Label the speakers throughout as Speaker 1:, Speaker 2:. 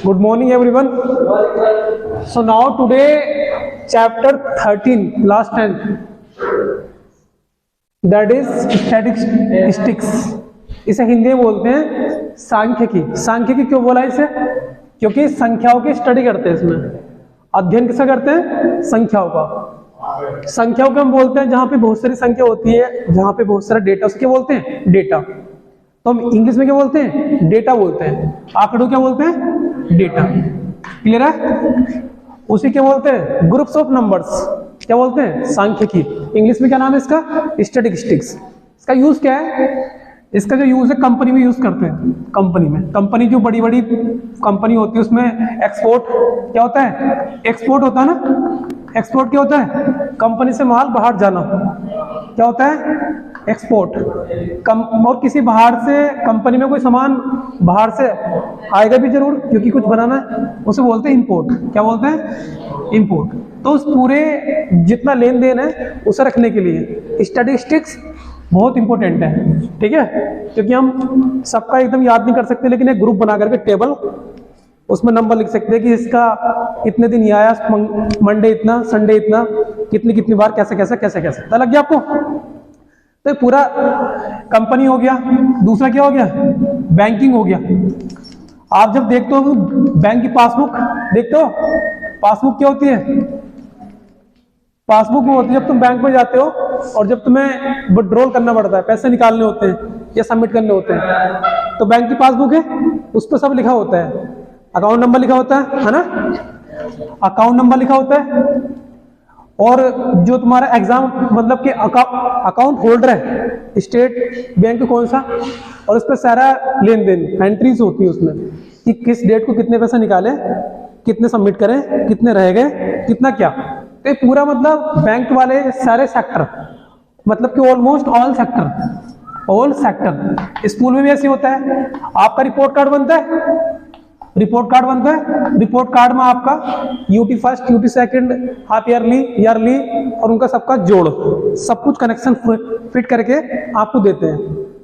Speaker 1: Good morning, everyone. So now today, chapter 13, last 10, that is statistics. इसे हिंदी में बोलते हैं सांख्यिकी। सांख्यिकी क्यों बोला इसे? क्योंकि संख्याओं की स्टडी करते हैं, इसमें अध्ययन किसका करते हैं? संख्याओं का। संख्याओं को हम बोलते हैं जहां पे बहुत सारी संख्या होती है, जहां पे बहुत सारा डेटा, उसके बोलते हैं डेटा। तो हम इंग्लिश में क्या बोलते हैं? डेटा बोलते हैं। आंकड़ों क्या बोलते हैं? डेटा। क्लियर है? उसी क्या बोलते हैं? Groups of numbers. क्या बोलते हैं? सांख्यिकी। इंग्लिश में क्या नाम है इसका? स्टैटिस्टिक्स। इसका यूज क्या है? इसका जो यूज है कंपनी में यूज करते हैं। कंपनी में, कंपनी जो बड़ी बड़ी कंपनी होती है उसमें एक्सपोर्ट क्या होता है? एक्सपोर्ट होता है ना। एक्सपोर्ट क्या होता है? कंपनी से माल बाहर जाना। क्या होता है? एक्सपोर्ट। और किसी बाहर से कंपनी में कोई सामान बाहर से आएगा भी जरूर, क्योंकि कुछ बनाना है, उसे बोलते हैं इंपोर्ट। क्या बोलते हैं? इंपोर्ट। तो उस पूरे जितना लेन देन है उसे रखने के लिए स्टैटिस्टिक्स बहुत इंपॉर्टेंट है। ठीक है? क्योंकि हम सबका एकदम याद नहीं कर सकते, लेकिन एक ग्रुप बना करके टेबल, उसमें नंबर लिख सकते हैं कि इसका इतने दिन ये आया, मंडे इतना, संडे इतना, कितनी कितनी बार, कैसे कैसे कैसे कैसे। पता लग गया आपको? तो पूरा कंपनी हो गया। दूसरा क्या हो गया? बैंकिंग हो गया। आप जब देखते हो बैंक की पासबुक देखते हो, पासबुक क्या होती है? पासबुक वो होती है जब तुम बैंक में जाते हो और जब तुम्हें विड्रॉल करना पड़ता है, पैसे निकालने होते हैं या सबमिट करने होते हैं, तो बैंक की पासबुक है, उस पर सब लिखा होता है। अकाउंट नंबर लिखा होता है ना? अकाउंट नंबर लिखा होता है। और जो तुम्हारा एग्जाम मतलब कि अकाउंट होल्डर है, स्टेट बैंक कौन सा, और उस पर सारा लेन देन एंट्रीज होती है उसमें कि किस डेट को कितने पैसे निकाले, कितने सबमिट करें, कितने रह गए, कितना क्या। तो ये पूरा मतलब बैंक वाले सारे सेक्टर, मतलब कि ऑलमोस्ट ऑल सेक्टर। स्कूल में भी ऐसे होता है। आपका रिपोर्ट कार्ड बनता है, रिपोर्ट कार्ड बनता है। रिपोर्ट कार्ड में आपका UT first, UT second, half yearly और उनका सबका जोड़, सब कुछ कनेक्शन फिट करके आपको देते हैं।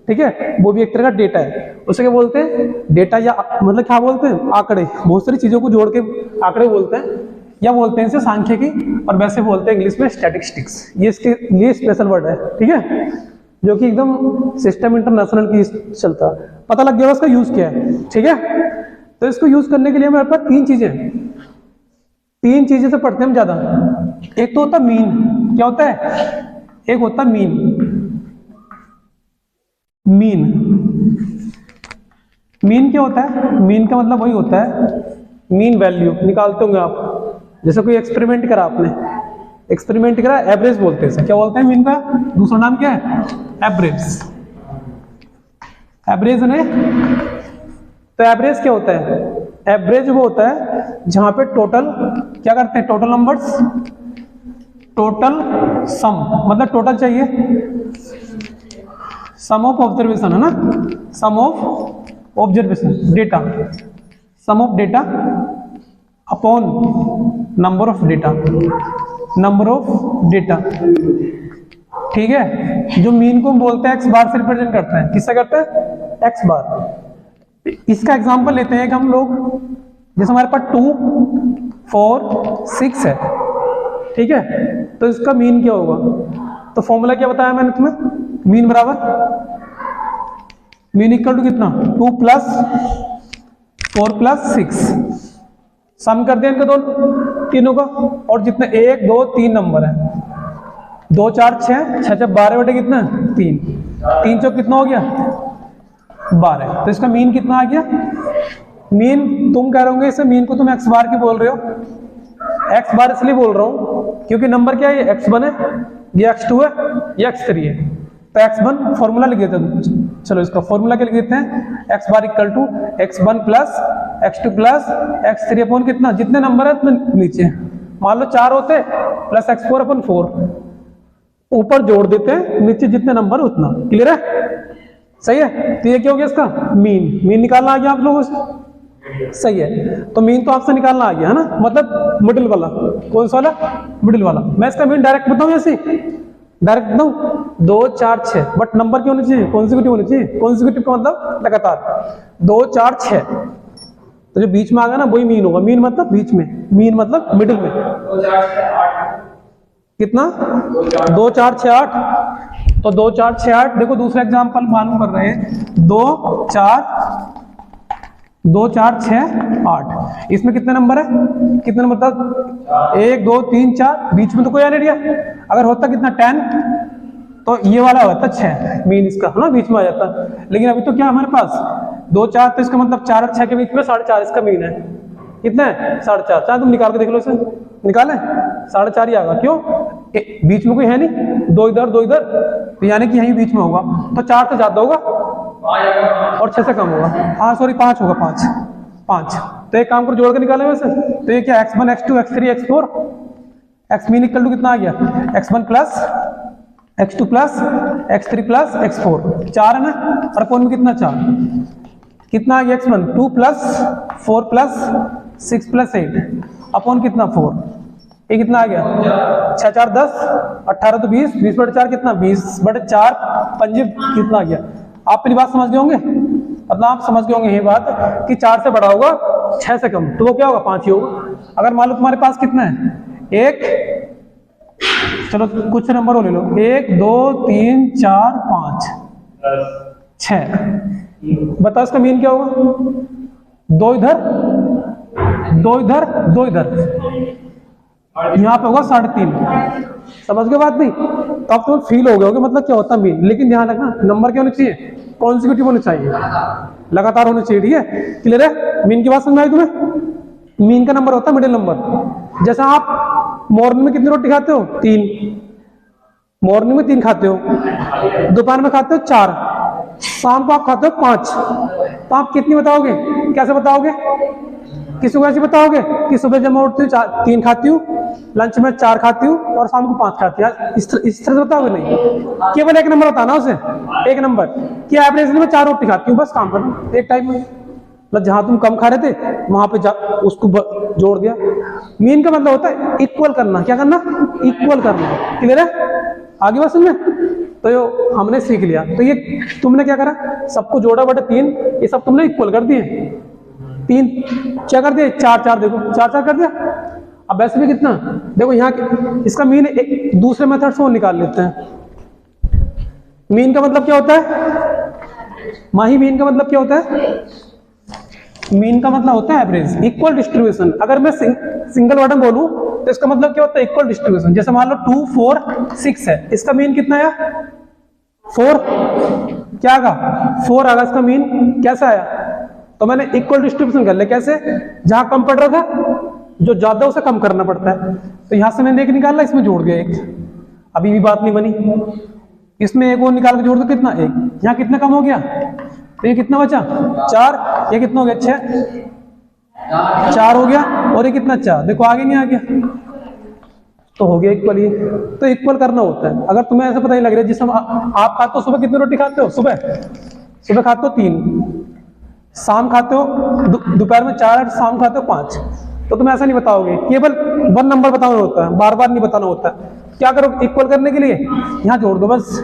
Speaker 1: ठीक है? वो भी एक तरह का डेटा है। उसे क्या बोलते हैं? डेटा, या मतलब क्या बोलते हैं? आंकड़े। बहुत सारी चीजों को जोड़ के आंकड़े बोलते हैं, या बोलते हैं इसे सांख्यिकी, और वैसे बोलते हैं इंग्लिश में स्टैटिस्टिक्स। ये इसके लिए स्पेशल वर्ड है। ठीक है? जो कि एकदम सिस्टम इंटरनेशनल की चलता है। पता लग गया उसका यूज क्या है। ठीक है? तो इसको यूज करने के लिए हमारे पास तीन चीजें से पढ़ते हैं हम ज्यादा। एक तो होता मीन। क्या होता है? एक होता मीन। मीन क्या होता है? मीन का मतलब वही होता है, मीन वैल्यू निकालते होंगे आप। जैसे कोई एक्सपेरिमेंट करा, आपने एक्सपेरिमेंट करा, एवरेज बोलते हैं। क्या बोलते हैं मीन का दूसरा नाम? क्या है? एवरेज। एवरेज है। तो एवरेज क्या होता है? एवरेज वो होता है जहां पे टोटल क्या करते हैं? टोटल नंबर्स, टोटल सम, मतलब टोटल चाहिए, सम ऑफ ऑब्जर्वेशन है ना, sum of observation data, sum of data upon number of data, number of data. ठीक है? जो मीन को हम बोलते हैं एक्स बार से रिप्रेजेंट करता है। किससे करता है? एक्स बार। इसका एग्जांपल लेते हैं कि हम लोग, जैसे हमारे पास 2, 4, 6 है। ठीक है? तो इसका मीन क्या होगा? तो फॉर्मूला क्या बताया मैंने तुम्हें? मीन बराबर मीन इक्वल टू कितना? 2 + 4 + 6। सम कर दिया इनका तीनों का, और जितने 1, 2, 3 नंबर है, 2, 4, 6, 6 12 बटे कितना? 3, 3 चौक कितना हो गया? 12। तो इसका मीन कितना आ गया? मीन तुम कह रहे होंगे इसे मीन को तुम एक्स बार की बोल रहे हो। एक्स बार इसलिए बोल रहा हूं क्योंकि नंबर क्या है? x1 है, ये x2 है, ये x3 है। तो x1 फॉर्मूला लिख देते हैं। चलो इसका फॉर्मूला क्या लिख देते हैं? x bar equal to x1 + x2 + x3 upon कितना? जितने नंबर है उतने नीचे, मान लो 4 होते प्लस x4 अपॉन 4, ऊपर जोड़ देते हैं, नीचे जितने नंबर उतना। क्लियर है? सही है? तो ये क्या हो गया इसका? मीन निकालना आ गया आप लोगों से। सही है? तो मीन तो आपसे निकालना आ गया है ना, मतलब मिडिल वाला। कौन सा वाला? मिडिल वाला। मैं इसका मीन डायरेक्ट बताऊं? ऐसे डायरेक्ट बताऊं? 2, 4, 6, बट नंबर क्यों होनी चाहिए? कॉन्सिक्यूटिव होनी चाहिए। कॉन्सिक्यूटिव का मतलब लगातार। 2 4 6, तो जो बीच में आ गया ना वही मीन होगा। मीन मतलब बीच में, मीन मतलब मिडिल में।
Speaker 2: 2 4 6 8
Speaker 1: कितना? 2 4 6 8। तो 2 4 6 8। देखो दूसरा एग्जांपल मालूम कर रहे हैं। 2 4 6 8। इसमें कितने नंबर है? कितने नंबर था? 1 2 3 4। बीच में तो कोई आ नहीं रहा। अगर होता कितना 10 तो ये वाला होता 6 मीन इसका, है ना, बीच में आ जाता। लेकिन अभी तो क्या हमारे पास 2 4, तो इसका मतलब 4 और 6 के बीच में 4.5 इसका मीन है। कितना है? 4.5। चाहे तुम निकाल के देख लो इसे। निकाले 4.5 ही आएगा। क्यों? बीच में कोई है नहीं, 2 इधर 2 इधर, तो यानी कि यहीं बीच में होगा। तो 4 से ज्यादा होगा और 6 से कम होगा। हाँ सॉरी 5 होगा। 5। तो एक काम कर जोड़ के निकाले वैसे। तो ये क्या x1 x2 x3 x4। x mean equal to कितना आ गया? x1 plus x2 plus x3 plus x4। 4 है ना। और कौन में कितना? 4। कितना आ गया? x1 2 plus 4 plus 6 plus 8 upon कितना? 4। ये कितना आ गया? 6 4 10 18 तो 20। 20/4 कितना? 20/4 पंजे कितना आ गया? आप पहली बात समझ गए होंगे, मतलब आप समझ गए होंगे ये बात कि 4 से बड़ा होगा 6 से कम, तो वो क्या होगा? 5 ही होगा। अगर मान लो तुम्हारे पास कितना है? एक, चलो कुछ नंबर वो ले लो, 1 2 3 4 5 6। बताओ इसका मीन क्या होगा? 2 इधर 2 इधर 2 इधर, यहाँ पे होगा 3.5। समझ गए बात? नहीं तो अब तुम्हें फील हो गया होगा मतलब क्या होता है मीन। लेकिन ध्यान रखना नंबर क्या होने चाहिए? कॉन्सिक्यूटिव होने चाहिए, लगातार होने चाहिए। ठीक है, क्लियर है? मीन की बात समझ आई तुम्हें? मीन का नंबर होता है मिडिल नंबर। जैसा आप मॉर्निंग में कितनी रोटी खाते हो? 3। मॉर्निंग में 3 खाते हो, दोपहर में खाते हो 4, शाम को आप खाते हो 5। तो आप कितनी बताओगे? कैसे बताओगे? किसी को ऐसे बताओगे कि सुबह जब मैं उठती हूँ 3 खाती हूँ, लंच में 4 खाती हूँ और शाम को 5 खाती हूँ। इस तरह से बताओगे? नहीं, केवल एक नंबर बताना उसे, एक नंबर कि एवरेजली मैं 4 रोटी खाती हूँ, बस काम करना एक टाइम में। मतलब जहां तुम कम खा रहे थे वहां पे उसको जोड़ दिया। मीन का मतलब होता है इक्वल करना। क्या करना? इक्वल करना। क्लियर है? आगे बात समझ में? तो ये हमने सीख लिया। तो ये तुमने क्या करा? सबको जोड़ा बटे 3, ये सब तुमने इक्वल कर दिए। 3 क्या कर दिए? 4 4। देखो 4 4 कर दिया। अब वैसे भी कितना? देखो यहाँ इसका मीन एक दूसरे मेथड से वो निकाल लेते हैं। मीन का मतलब क्या होता है? माही मीन का मतलब क्या होता है? मीन का मतलब होता है एवरेज, इक्वल डिस्ट्रीब्यूशन। अगर मैं सिंगल वर्ड में बोलूं तो इसका मतलब क्या होता है? Equal distribution. जैसे मान लो 2 4 6 है, इसका मीन कितना आया? 4। क्या आगा? 4 आगा इसका मीन। कैसा आया? तो मैंने इक्वल डिस्ट्रीब्यूशन कर लिया। कैसे? जहां कम पड़ रहा था, जो ज्यादा उसे कम करना पड़ता है। तो यहां से मैंने एक निकाला, इसमें जोड़ दिया एक। अभी भी बात नहीं बनी। इसमें एक और निकाल के जोड़ दो, कितना? 1। यहाँ कितना कम हो गया? तो ये कितना बचा? 4। ये कितना हो गया? 6। 4 हो गया। और ये कितना? 4। देखो आगे नहीं आ गया, तो हो गया इक्वल। ये तो इक्वल करना होता है। अगर तुम्हें ऐसा पता नहीं लग रहा है, जिस आप खाते हो सुबह कितनी रोटी खाते हो? सुबह खाते हो 3, शाम खाते हो दोपहर में 4, शाम खाते हो 5। तो तुम ऐसा नहीं बताओगे, केवल 1 नंबर बताना होता है, बार बार नहीं बताना होता। क्या करो इक्वल करने के लिए? यहाँ जोड़ दो बस।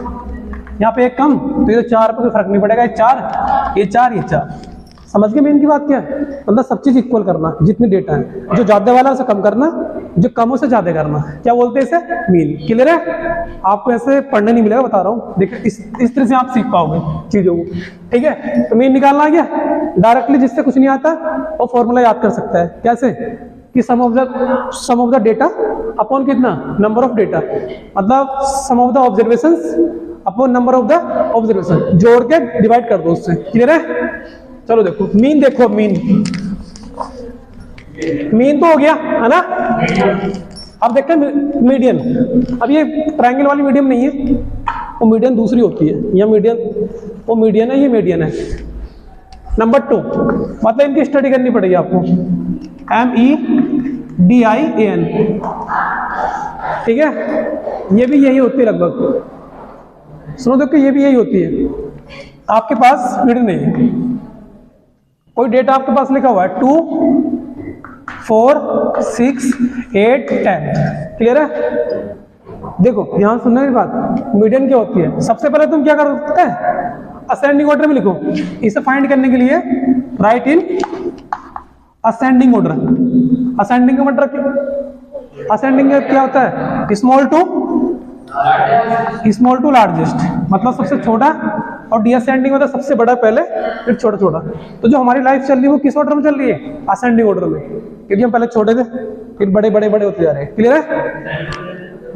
Speaker 1: यहाँ पे एक कम, तो ये 4 पे कोई फर्क नहीं पड़ेगा। ये 4 ये 4 ये 4। समझ गए मेन की बात क्या है? मतलब सब चीज इक्वल करना, जितने डेटा है, जो ज्यादा वाला उसे कम करना, जो कम उसे ज्यादा करना। क्या बोलते हैं इसे? मीन। क्लियर है? आपको ऐसे पढ़ने नहीं मिलेगा, बता रहा हूँ। देखिए इस तरह से आप सीख पाओगे चीजों को। ठीक है, तो मीन निकालना आ गया डायरेक्टली। जिससे कुछ नहीं आता वो फॉर्मूला याद कर सकता है। कैसे? कि sum of the data upon कितना? Number of data. मतलब sum of the observations upon number of the observation, जोड़ के डिवाइड कर दो उससे। क्लियर है? चलो देखो मीन। देखो मीन तो हो गया है ना। अब देखते हैं मीडियन। अब ये ट्रायंगल वाली मीडियन नहीं है, वो मीडियन दूसरी होती है। यह मीडियन, वो मीडियन है, ये मीडियन है। नंबर 2, मतलब इनकी स्टडी करनी पड़ेगी आपको। MEDIAN। ठीक है, ये भी यही होती है लगभग। सुनो देखो, ये भी यही होती है। आपके पास मीडियन नहीं है, कोई डेटा आपके पास लिखा हुआ है 2 4 6 8 10। क्लियर है? देखो ध्यान सुनने की बात, मीडियन क्या होती है? सबसे पहले तुम क्या करते हैं? असेंडिंग ऑर्डर में लिखो। इसे फाइंड करने के लिए right in ascending order. Ascending का मतलब असेंडिंग क्या होता है? स्मॉल टू लार्जेस्ट, मतलब सबसे छोटा, और डिसेंडिंग मतलब सबसे बड़ा पहले फिर छोटा छोटा। तो जो हमारी लाइफ चल रही है वो किस ऑर्डर में चल रही है? असेंडिंग ऑर्डर में, क्योंकि हम पहले छोटे थे फिर बड़े बड़े बड़े होते जा रहे हैं। क्लियर है?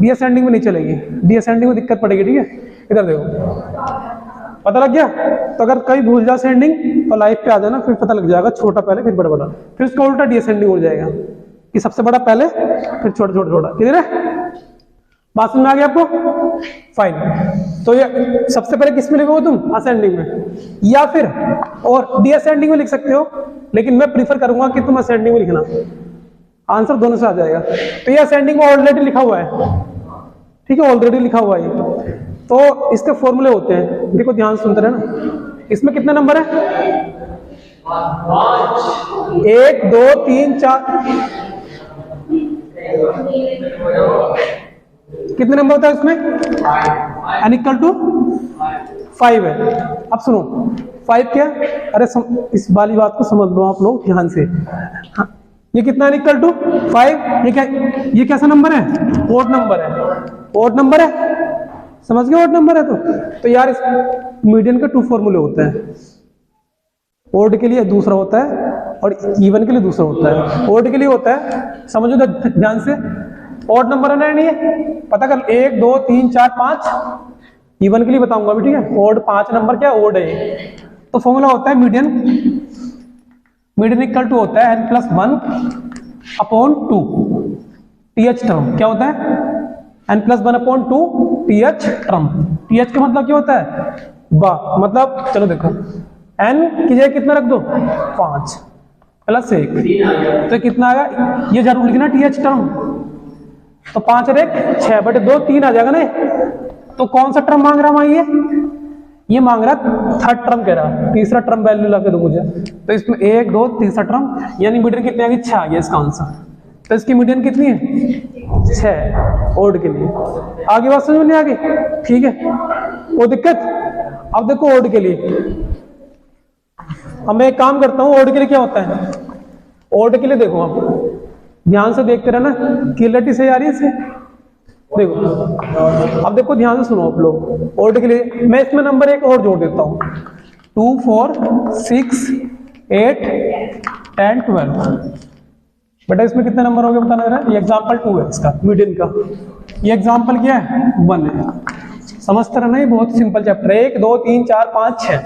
Speaker 1: डिसेंडिंग में नहीं चलेगी, डिसेंडिंग में दिक्कत पड़ेगी। ठीक है, इधर देखो, पता लग गया? तो अगर कहीं भूल जाओ सेंडिंग तो लाइफ पे आ जाना, फिर पता लग जाएगा छोटा पहले फिर बड़ा बड़ा, फिर उसका उल्टा डिसेंडिंग हो जाएगा कि सबसे बड़ा पहले फिर छोटा छोटा छोटा। क्लियर है? बात समझ में आ गया आपको? फाइन। तो ये सबसे पहले किस में लिखोगे तुम? असेंडिंग में, या फिर और डिसेंडिंग में लिख सकते हो, लेकिन मैं प्रीफर करूंगा कि तुम असेंडिंग में लिखना, आंसर दोनों से आ जाएगा। तो ये असेंडिंग में ऑलरेडी लिखा हुआ है, ठीक है, ऑलरेडी लिखा हुआ है। तो इसके फॉर्मूले होते हैं, देखो ध्यान से सुनते रहना। इसमें कितने नंबर है? 1 2 3 4, कितने नंबर होता है इसमें? n इक्वल टू 5 है। अब सुनो 5 क्या? अरे इस वाली बात को समझ लो आप लोग ध्यान से। हाँ, ये कितना n इक्वल टू 5? ये कैसा नंबर है? ओड नंबर है। ओड नंबर है, समझ गए? ओड नंबर है। तो यार इस मीडियन के 2 फॉर्मूले होते हैं। ओड के लिए दूसरा होता है और इवन के लिए दूसरा होता है। ओड के लिए होता है, समझो ध्यान से, ओड नंबर है नहीं है, पता कर 1 2 3 4 5। इवन के लिए बताऊंगा भी, ठीक है? ओड 5 नंबर क्या ओड है। तो फॉर्मूला होता है मीडियन। मीडियन इक्वल टू होता है n+1/2 टीएच टर्म। क्या होता है? n+1/2 TH term. टीएच का मतलब क्या होता है? मतलब चलो देखो, n की जगह कितना रख दो? 5 + 1, तो कितना आएगा? ये जरूर लिखना टीएच टर्म। तो 5 और 1 6 बटे 2 3 आ जाएगा ना। तो कौन सा टर्म मांग रहा है? ये मांग रहा थर्ड टर्म कह रहा, तीसरा टर्म वैल्यू ला के दो मुझे। तो इसमें 1 2 तीसरा टर्म, यानी मीडियन कितनी आ गई? 6 आ गया इसका आंसर। तो इसकी मीडियन कितनी है? 6 ओड के लिए। आगे बात समझ में नहीं आ गई? ठीक है, वो दिक्कत। अब देखो ओड के लिए, अब मैं एक काम करता हूँ। ओड के लिए क्या होता है? ओड के लिए देखो, आप ध्यान से देखते रहना, क्लियरिटी से आ रही है इसे। देखो अब देखो ध्यान से सुनो आप लोग। ओड के लिए मैं इसमें नंबर एक और जोड़ देता हूँ, 2 4 6 8 10 12। बेटा इसमें कितने नंबर हो गए बताना जरा। ये एग्जाम्पल 2 है इसका, मीडियन का। ये एग्जाम्पल क्या है? 1 है। समझते रहना, ये बहुत सिंपल चैप्टर है। 1 2 3 4 5 6,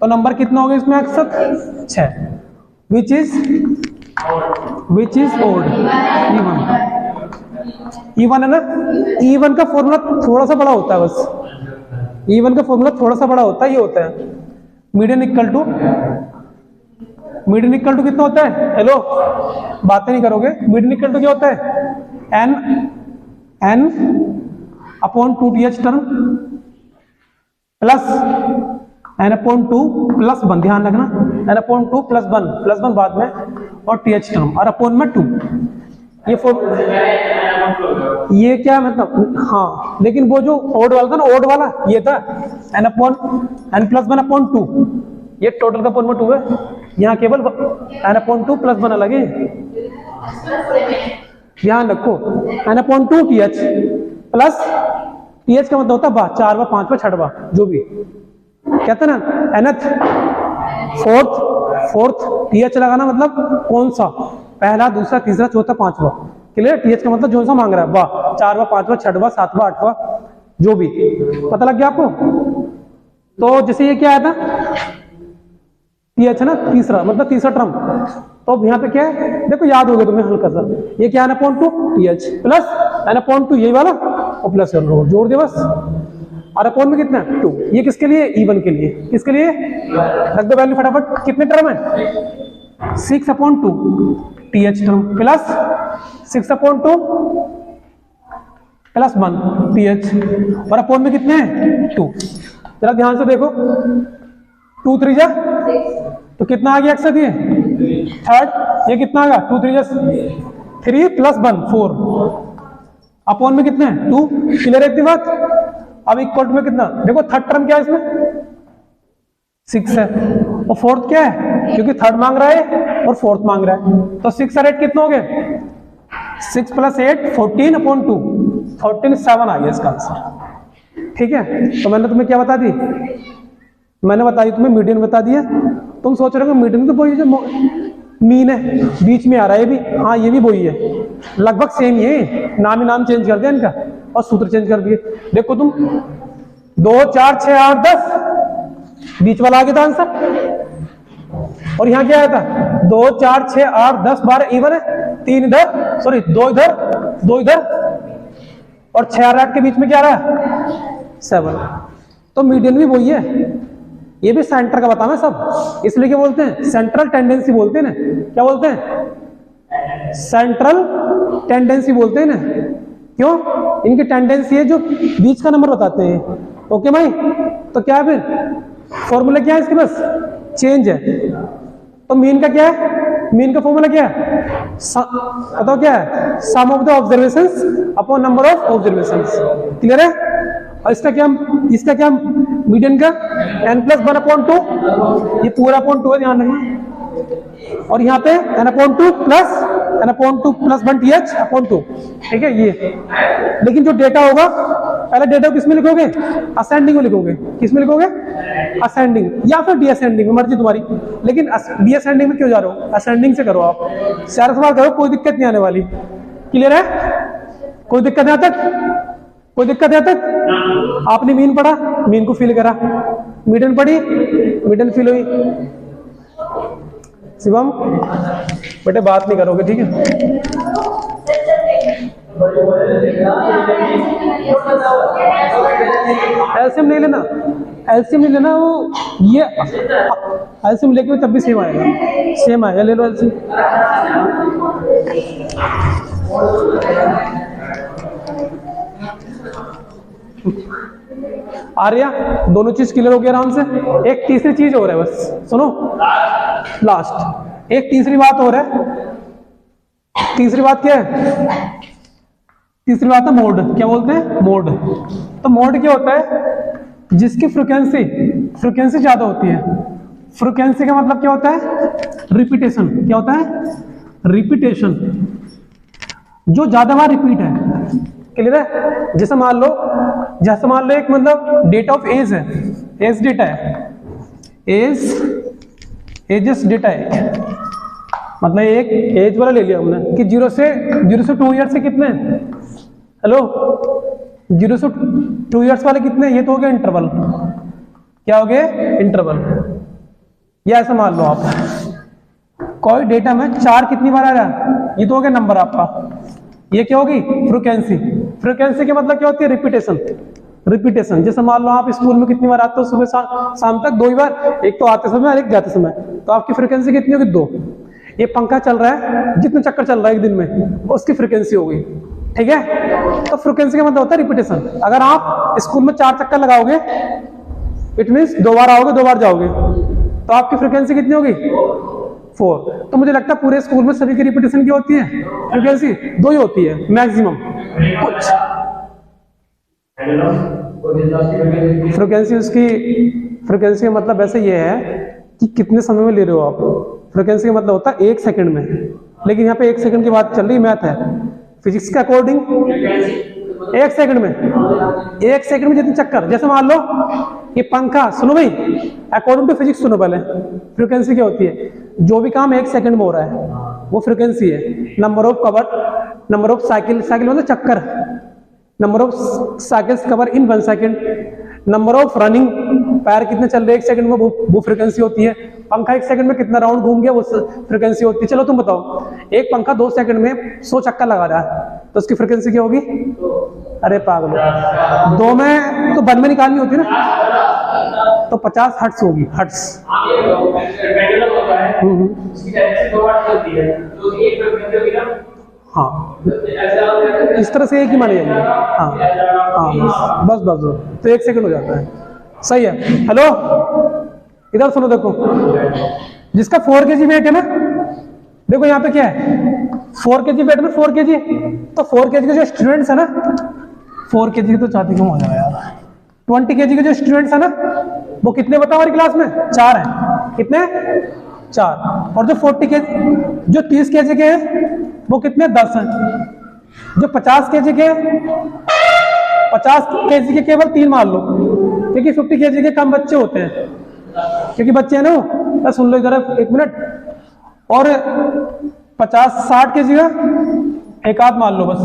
Speaker 1: तो नंबर कितना हो गया इसमें? अक्सर 6, विच इज ओड, इवन है ना। इवन का फॉर्मूला थोड़ा सा बड़ा होता है, बस इवन का फॉर्मूला थोड़ा सा बड़ा होता है। ये होता है मीडियन इक्वल टू कितना होता है? हेलो, बातें नहीं करोगे। मीडियन इक्वल टू क्या होता है? n/2 TH term plus n/2 + 1, ध्यान रखना, n/2 + 1 बाद में, और टीएच टर्म और अपॉन में 2। ये क्या मतलब? हाँ, लेकिन वो जो ओड वाला था ना, ओड वाला ये था n+1/2, ये टोटल का अपॉन में 2 है। यहाँ केवल n/2 + 1 अलग है। ध्यान रखो, n/2 टीएच प्लस टीएच का मतलब होता है 4वां 5वां 6वां, जो भी कहते हैं ना, nth फोर्थ टीएच लगाना, मतलब कौन सा? पहला, दूसरा, तीसरा, चौथा, 5वां। क्लियर? टीएच का मतलब जो सा मांग रहा है, 4वां 5वां 6वां 7वां 8वां, जो भी। पता लग गया आपको? तो जैसे ये क्या आया था? टीएच है ना, तीसरा, मतलब तीसरा टर्म। तो अब यहाँ पे क्या है? देखो याद हो गया तुम्हें हल्का सा। ये क्या है? n/2 टीएच प्लस n/2 यही वाला और प्लस जोड़ दे बस। और अपॉन में कितना? 2। ये किसके लिए? इवन के लिए। किसके लिए? रख दो वैल्यू फटाफट। कितने टर्म है? 6/2 टीएच टर्म प्लस 6/2 + 1 टीएच, और अपॉन में कितने हैं? 2। जरा ध्यान से देखो, 2 3 जा, तो कितना आ गया? अक्सर ये थर्ड। ये कितना आ गया? 2 3 जा 3 + 1 4, अपॉन में कितने हैं? 2। क्लियर है इतनी बात? अब इक्वल टू में कितना? देखो थर्ड टर्म क्या है इसमें? 6 है, और फोर्थ क्या है, क्योंकि थर्ड मांग रहा है और फोर्थ मांग रहा है, तो 6 और 8 कितने हो गए, 6 + 8 14/2, 47 आ गया इसका आंसर। ठीक है, तो मैंने तुम्हें क्या बता दी, मैंने बताई तुम्हें मीडियन बता दिया। तुम सोच रहे हो मीडियन तो वही जो मीन है बीच में आ रहा है, ये भी, हाँ ये भी वही है, लगभग सेम ही है, नाम ही नाम चेंज कर दिया इनका और सूत्र चेंज कर दिए। देखो तुम 2 4 6 8 10 बीच वाला आ गया था आंसर, और यहाँ क्या आया था 2 4 6 8 10 12 इवन है, 3 इधर, सॉरी 2 इधर 2 इधर, और 6 और 8 के बीच में क्या रहा 7, तो मीडियन भी वही है। ये भी सेंटर का बताना सब, इसलिए क्या बोलते हैं, सेंट्रल टेंडेंसी बोलते हैं ना, क्या बोलते हैं, सेंट्रल टेंडेंसी बोलते हैं ना, क्यों, इनकी टेंडेंसी है जो बीच का नंबर बताते हैं। ओके भाई, तो क्या है फिर फॉर्मूला क्या है इसके पास, चेंज है, तो मीन का क्या है, मीन का फॉर्मूला क्या है, बताओ क्या है, sum of the observations upon number of observations, clear है। और इसका क्या मीडियन का n+1/2, ये पूरा अपॉन 2 है, ध्यान रखना, और यहाँ पे n/2 + 1 th/2, ठीक है ये। लेकिन जो डेटा होगा, पहले डेटा किस में लिखोगे, असेंडिंग में लिखोगे, किस में लिखोगे, असेंडिंग या फिर डीअसेंडिंग में, मर्जी तुम्हारी, लेकिन डीअसेंडिंग में क्यों जा रहे हो, असेंडिंग से करो आप, सारा सवाल करो, कोई दिक्कत नहीं आने वाली, क्लियर है, कोई दिक्कत है तक, कोई दिक्कत है तक। आपने मीन पढ़ा, मीन को फील करा, मीडियन पढ़ी, मीडियन फील हुई। शिवम बेटे बात नहीं करोगे, ठीक है, एलसीएम नहीं लेना, एलसीएम नहीं लेना, वो ये एलसीएम लेके तब भी सेम आएगा, सेम आएगा, ले लो एलसीएम। आर्या दोनों चीज क्लियर हो गया आराम से। एक तीसरी चीज हो रहा है, बस सुनो लास्ट, एक तीसरी बात हो रहा है। तीसरी बात क्या है, तीसरी बात है मोड, क्या बोलते हैं मोड। तो मोड क्या होता है, जिसकी फ्रीक्वेंसी ज्यादा होती है। फ्रीक्वेंसी का मतलब क्या होता है, रिपीटेशन, क्या होता है, रिपीटेशन, जो ज्यादा बार रिपीट है, क्लियर है। जैसे मान लो एक मतलब डेटा ऑफ एज है, एज डेटा है, एजेस डेटा है, मतलब एक एज वाला ले लिया हमने कि 0 से 2 ईयर्स से कितने, हेलो 0 से 2 ईयर्स वाले कितने, ये तो हो गया इंटरवल, क्या हो गया इंटरवल। या ऐसा मान लो आप कोई डेटा में 4 कितनी बार आ रहा है, ये तो हो गया नंबर आपका, ये क्या होगी फ्रीक्वेंसी। फ्रीक्वेंसी के मतलब क्या होती है, रिपीटेशन। जैसे मान लो आप स्कूल में कितनी बार आते हो, सुबह शाम तक 2 ही बार, एक तो आते समय और एक जाते समय, तो आपकी फ्रीक्वेंसी कितनी होगी 2। ये पंखा चल रहा है, जितने चक्कर चल रहा है एक दिन में, उसकी फ्रीक्वेंसी होगी, ठीक है। तो फ्रीक्वेंसी का मतलब होता है रिपीटेशन। अगर आप स्कूल में 4 चक्कर लगाओगे, इट मीन्स 2 बार आओगे 2 बार जाओगे, तो आपकी फ्रीक्वेंसी कितनी होगी 4। तो मुझे लगता है पूरे स्कूल में सभी की रिपीटेशन क्या होती है, फ्रीक्वेंसी 2 ही होती है मैक्सिमम। कुछ फ्रीक्वेंसी, उसकी फ्रीक्वेंसी का मतलब वैसे ये है कि कितने समय में ले रहे हो आप। फ्रीक्वेंसी का मतलब होता है 1 सेकंड में, लेकिन यहाँ पे 1 सेकंड की बात चल रही, मैथ है, फिजिक्स के अकॉर्डिंग 1 सेकंड में, 1 सेकंड में जितने चक्कर। जैसे मान लो ये पंखा, सुनो भाई अकॉर्डिंग टू फिजिक्स सुनो पहले, फ्रीक्वेंसी क्या होती है, जो भी काम 1 सेकंड में हो रहा है वो फ्रीक्वेंसी है। Number of cover, number of cycle मतलब चक्कर, number of cycles cover in 1 second, number of running, पैर कितने चल रहे 1 सेकंड में, वो फ्रीक्वेंसी होती है। पंखा 1 सेकंड में कितना राउंड घूम गया, वो फ्रीक्वेंसी होती है। चलो तुम बताओ, एक पंखा 2 सेकंड में 100 चक्कर लगा रहा है, तो उसकी फ्रीक्वेंसी क्या होगी, अरे पागल, 2 में तो 1 में निकालनी होती है ना, तो 50 हर्ट्ज होगी, हर्ट्ज। हाँ इस तरह से एक ही मानी जाएगी। हाँ बस तो 1 सेकंड हो जाता है, सही है। हेलो इधर सुनो, देखो जिसका 4 kg वेट है ना, देखो यहाँ पे क्या है 4 kg वेट में 4 kg, तो 4 kg के जो स्टूडेंट्स है ना, 4 kg तो चाहती क्यों हो जाएगा यार, 20 kg के जो स्टूडेंट्स है ना, वो कितने बताओ हमारी क्लास में? 4 हैं। कितने? 4। और जो 40 के जो 30 केजी के हैं वो कितने? 10 हैं। जो 50 केजी के 50 केजी के केवल 3 मान लो, क्योंकि 50 केजी के कम बच्चे होते हैं, क्योंकि बच्चे हैं ना वो। सुन लो इधर 1 मिनट। और 50-60 केजी का एक आध मान लो बस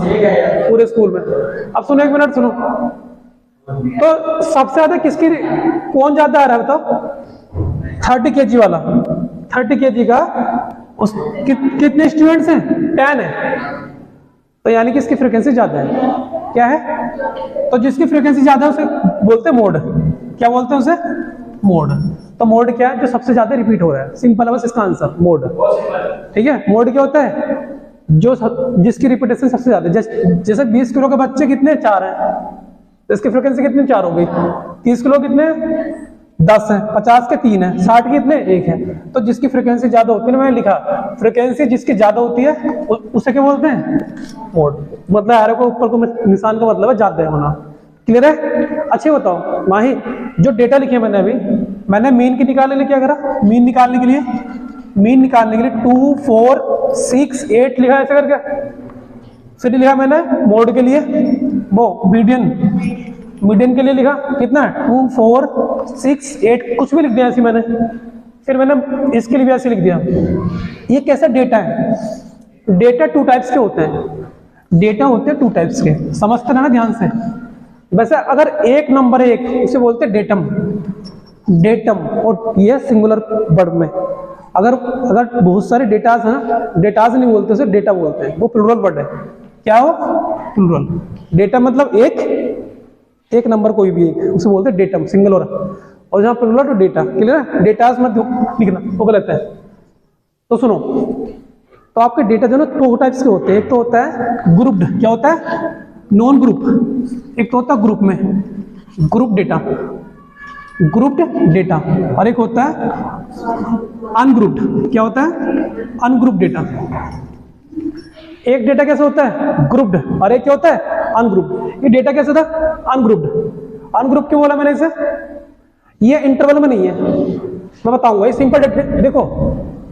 Speaker 1: पूरे स्कूल में। अब सुनो 1 मिनट सुनो। तो सबसे ज्यादा किसकी कौन ज्यादा आ रहा है बताओ? 30 केजी वाला। 30 केजी का उस कितने स्टूडेंट्स हैं? 10 है। तो यानी कि इसकी फ्रीक्वेंसी ज्यादा है। क्या है? तो जिसकी फ्रीक्वेंसी ज्यादा है उसे बोलते हैं मोड। क्या बोलते हैं उसे? मोड। तो मोड क्या है? जो सबसे ज्यादा रिपीट हो रहा है। सिंपल है बस इसका आंसर, मोड। ठीक है। मोड क्या होता है? जो जिसकी रिपीटेशन सबसे ज्यादा। जैसे 20 किलो के बच्चे कितने? 4 हैं, तो इसकी फ्रीक्वेंसी कितनी? 4 हो गई। 30 किलो कितने? 10 है। 50 के 3 है। 60 कितने? 1 है। तो जिसकी फ्रीक्वेंसी ज्यादा होती है, मैंने लिखा फ्रीक्वेंसी जिसकी ज्यादा होती है उसे क्या बोलते हैं? मोड। मतलब एरो को ऊपर को निशान का मतलब है ज्यादा होना। क्लियर है? अच्छे बताओ माही, जो डेटा लिखे मैंने अभी, मैंने मीन की निकालने के लिए क्या करा? मीन निकालने के लिए 2, 4, 6, 8 लिखा ऐसे करके। फिर लिखा मैंने मोड के लिए वो मीडियन के लिए लिखा कितना? 2, 4, 6, 8 कुछ भी लिख दिया ऐसे मैंने। फिर मैंने इसके लिए भी ऐसे लिख दिया। ये कैसा डेटा है? डेटा 2 टाइप्स के होते हैं। डेटा होते हैं 2 टाइप्स के, समझते रहना ध्यान से। वैसे अगर एक नंबर है एक, उसे बोलते हैं डेटम, और ये सिंगुलर वर्ड में। अगर बहुत सारे डेटाज है ना, डेटाज नहीं बोलते उसे, डेटा बोलते हैं। वो प्लूरल वर्ड है। क्या हो? प्लूरल। डेटा मतलब एक नंबर कोई भी एक, उसे बोलते हैं डेटम, सिंगुलर। और जहां प्लूरल तो डेटा। क्लियर है? डेटाज मत लिखना, वो गलत है। तो सुनो, तो आपके डेटा जो ना 2 टाइप्स के होते हैं। एक तो होता है ग्रुप्ड। क्या होता है? Non group. एक तो होता है ग्रुप में ग्रुप डेटा, ग्रुप्ड डेटा। और एक होता है अनग्रुप्ड। क्या होता है? Ungrouped data. एक डेटा कैसे होता है? ग्रुप्ड। और एक क्या होता है? अनग्रुप्ड। ये डेटा कैसे था? अनग्रुप्ड। अनग्रुप्ड क्यों बोला मैंने इसे? ये इंटरवल में नहीं है, मैं बताऊंगा। ये सिंपल देखो,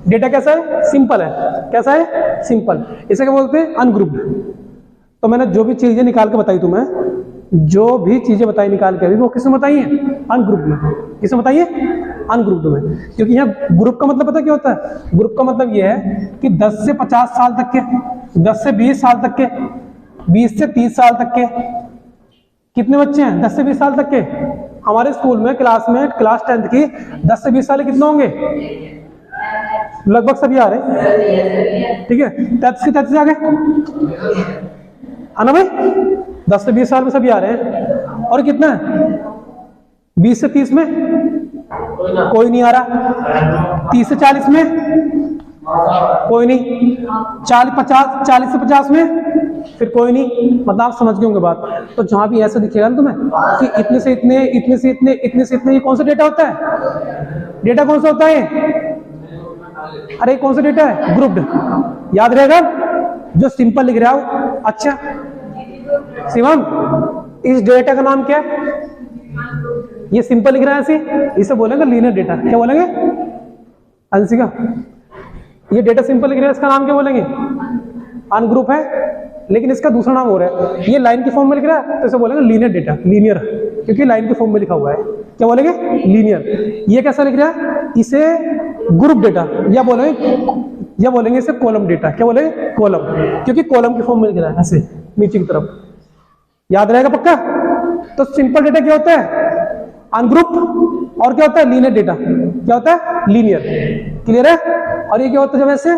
Speaker 1: डेटा कैसा है? सिंपल है। कैसा है? सिंपल। इसे क्या बोलते हैं? अनग्रुप्ड। तो मैंने जो भी चीजें निकाल के बताई तुम्हें, जो भी चीजें बताई निकाल के अभी, वो किसमें बताई है? अनग्रुप्ड में। किसमें बताइए? अनग्रुप्ड में। क्योंकि यहाँ ग्रुप का मतलब पता क्या होता है? ग्रुप का मतलब यह है कि 10 से 50 साल तक के, 10 से 20 साल तक के, 20 से 30 साल तक के कितने बच्चे हैं? 10 से 20 साल तक के। हमारे स्कूल में क्लास 10th की 10 से 20 साल कितने होंगे? लगभग सभी आ रहे। ठीक है। 33 से आगे आना भाई, 10 से 20 साल में सभी आ रहे हैं। और कितना है? 20 से 30 में कोई नहीं आ रहा। 30 से 40 में कोई नहीं। 40 से 50 में फिर कोई नहीं। मतलब आप समझ गए होंगे बात। तो जहां भी ऐसा दिखेगा ना तुम्हें कि इतने से इतने, इतने से इतने, इतने से इतने, ये कौन सा डेटा होता है? डेटा कौन सा होता है? अरे कौन सा डेटा है? ग्रुप्ड। याद रहेगा? जो सिंपल लिख रहा हो। अच्छा शिवम, इस डेटा का नाम क्या है? ये सिंपल लिख रहा है ऐसे, इसे बोलेंगे लीनियर डेटा। क्या बोलेंगे अंशिका? ये डेटा सिंपल लिख रहा है, इसका नाम क्या बोलेंगे? अनग्रुप है, लेकिन इसका दूसरा नाम हो रहा है। ये लाइन की फॉर्म में लिख रहा है तो इसे बोलेंगे लीनियर डेटा। लीनियर क्योंकि लाइन के फॉर्म में लिखा हुआ है। क्या बोलेंगे? लीनियर। ये कैसा लिख रहा है? इसे ग्रुप डेटा या बोलेंगे इसे कॉलम डेटा। क्या बोलेंगे? कॉलम, क्योंकि कॉलम की फॉर्म में लिख रहा है ऐसे नीचे की तरफ। याद रहेगा पक्का? तो सिंपल डेटा क्या होता है? अनग्रुप। और क्या होता है? Linear data. क्या होता है? लीनियर। क्लियर है? और ये क्या होता है? जब ऐसे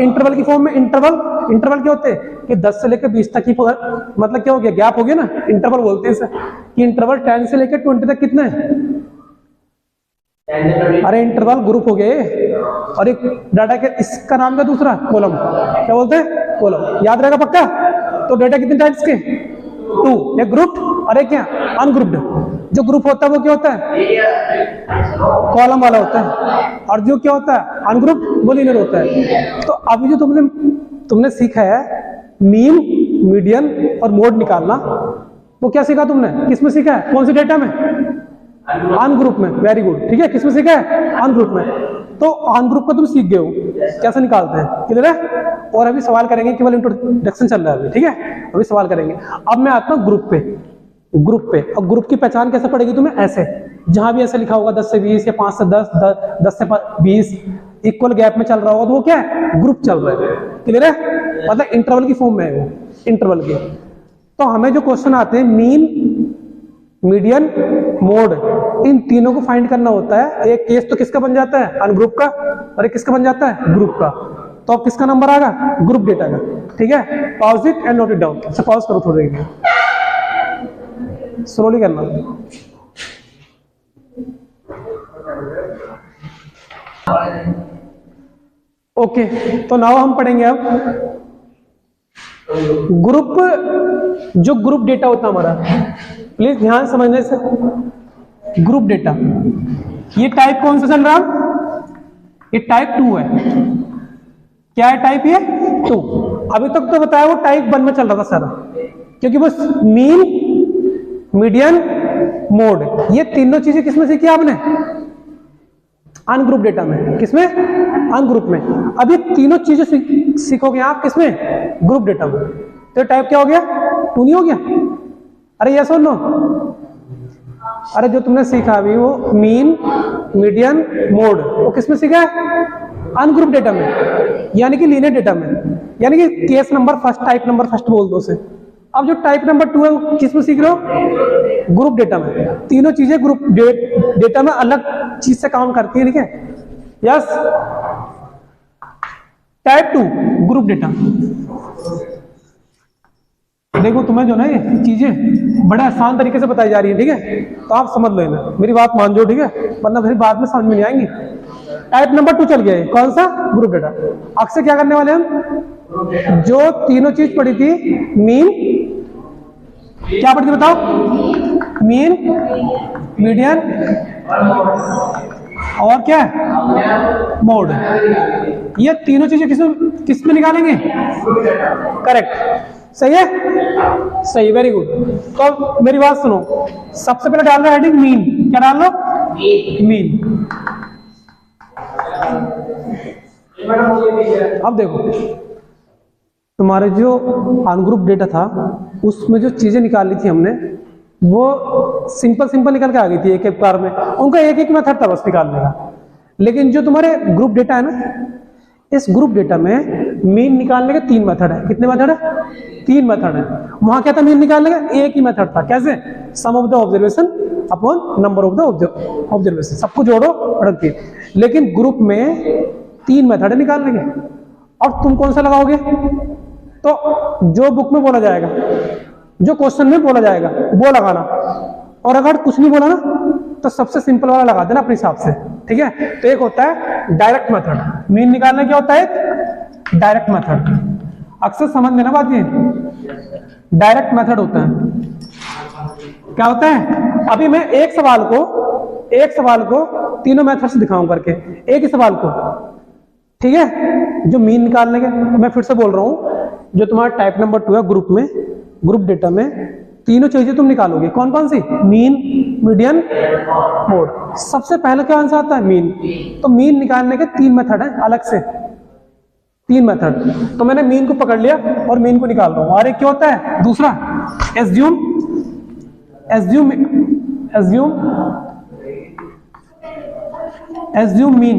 Speaker 1: इंटरवल की फॉर्म में, इंटरवल क्या होते हैं कि 10 से लेकर 20 तक की, मतलब क्या हो गया? गैप हो गया ना, इंटरवल बोलते हैं इसे। कि इंटरवल 10 से लेकर 20 तक कितना है? अरे इंटरवल ग्रुप हो गए। और एक डाटा के, इसका नाम क्या दूसरा? कॉलम। क्या बोलते हैं? कॉलम। याद रहेगा पक्का? तो डेटा कितने टाइप्स के? 2। एक ग्रुप्ड और एक क्या? अनग्रुप्ड। जो ग्रुप होता है वो क्या होता है? कॉलम वाला होता है। और जो क्या होता है? अनग्रुप्ड, वो लीनियर होता है। तो अभी जो तुमने सीखा है मीन, मीडियन और मोड निकालना, वो क्या सीखा तुमने? किसमें सीखा है? कौन से डेटा में? अन ग्रुप में, वेरी गुड, ठीक है। किसमें सीखा है? अन ग्रुप में। तो अन ग्रुप का तुम सीख गए हो कैसे निकालते हैं, क्लियर है। और अभी सवाल करेंगे, केवल इंट्रोडक्शन चल रहा है अभी, ठीक है। अभी सवाल करेंगे। अब मैं आता हूँ ग्रुप पे। ग्रुप पे, और ग्रुप की पहचान कैसे पड़ेगी तुम्हें? ऐसे, जहां भी ऐसे लिखा होगा 10 से 20 या 5 से 10, 10 से 20 इक्वल गैप में चल रहा होगा, तो वो क्या है? ग्रुप चल रहा है, क्लियर है। मतलब इंटरवल की फॉर्म में है वो, इंटरवल के। तो हमें जो क्वेश्चन आते हैं मीन, मीडियन, मोड, इन तीनों को फाइंड करना होता है। एक केस तो किसका बन जाता है? अनग्रुप का, और एक किसका बन जाता है? ग्रुप का। तो अब किसका नंबर आएगा? ग्रुप डेटा का, ठीक है। Pause it and note it down. Pause करो थोड़ी देर, स्लोली करना। ओके, तो नाउ हम पढ़ेंगे अब ग्रुप, जो ग्रुप डेटा होता है हमारा, प्लीज ध्यान समझने से। ग्रुप डेटा, ये टाइप कौन सा चल रहा है? ये टाइप 2 है। क्या है टाइप? ये 2। अभी तक तो बताया वो टाइप 1 में चल रहा था सारा, क्योंकि बस मीन, मीडियन, मोड, ये तीनों चीजें किसमें सीखी आपने? अनग्रुप डेटा में। किसमें? अनग्रुप में। अभी तीनों चीजें सीखोगे आप किसमें? ग्रुप डेटा में। तो टाइप क्या हो गया? 2 नहीं हो गया? अरे यस और नो? अरे जो तुमने सीखा अभी वो मीन, मीडियन, मोड, वो किसमें सीखा है? अनग्रुप डेटा में, यानी कि लीनियर डेटा में, यानी कि case number first, type number first बोल दो उसे। अब जो टाइप नंबर 2 है वो किसमें सीख रहे हो? ग्रुप डेटा में। तीनों चीजें ग्रुप डेटा में अलग चीज से काम करती है, ठीक है। Yes, type 2 group data. देखो तुम्हें जो ना ये चीजें बड़े आसान तरीके से बताई जा रही है, ठीक है। तो आप समझ लेना, मेरी बात मान जो, ठीक है, वरना फिर बाद में समझ में नहीं आएंगी। टाइप नंबर 2 चल गया है, कौन सा? Group data. अक्सर क्या करने वाले हम? जो तीनों चीज पढ़ी थी, मीन, क्या पढ़ी थी बताओ? मीन, मीडियन, और क्या है? मोड। ये तीनों चीजें किस में निकालेंगे? करेक्ट, सही है, सही, वेरी गुड। तो मेरी बात सुनो, सबसे पहले डाल रहा है हेडिंग मीन। क्या डाल लो? मीन। अब देखो तुम्हारे जो अनग्रुप डेटा था उसमें जो चीजें निकाली थी हमने, वो सिंपल निकल के आ गई थी एक एक बार में। उनका एक एक मेथड था बस निकालने का। लेकिन जो तुम्हारे ग्रुप डेटा है ना, इस ग्रुप डेटा में मीन निकालने के 3 मेथड है। कितने मेथड है? 3 मेथड है। वहां क्या था मीन निकालने का? एक ही मेथड था। कैसे? Sum of the observation upon number of the observation, सबको जोड़ो बढ़त के। लेकिन ग्रुप में 3 मेथड है निकालने के, और तुम कौन सा लगाओगे? तो जो बुक में बोला जाएगा, जो क्वेश्चन में बोला जाएगा वो लगाना। और अगर कुछ नहीं बोला ना तो सबसे सिंपल वाला लगा देना अपने हिसाब से, ठीक है। तो एक होता है डायरेक्ट मेथड, मीन निकालने क्या होता है? Direct method. अक्सर समझ लेना बात, ये डायरेक्ट मेथड होता है। क्या होता है? अभी मैं एक सवाल को तीनों मेथड से दिखाऊं करके, एक ही सवाल को, ठीक है। जो मीन निकालने के, मैं फिर से बोल रहा हूं, जो तुम्हारा टाइप नंबर 2 है ग्रुप में, ग्रुप डेटा में तीनों चीजें तुम निकालोगे। कौन कौन सी? Mean, median, mode. सबसे पहले क्या आंसर आता है? मीन। तो मीन निकालने के 3 मेथड है अलग से, 3 मेथड। तो मैंने मीन को पकड़ लिया और मीन को निकाल रहा हूं। और एक क्या होता है दूसरा? Assume, assume, assume, assume mean,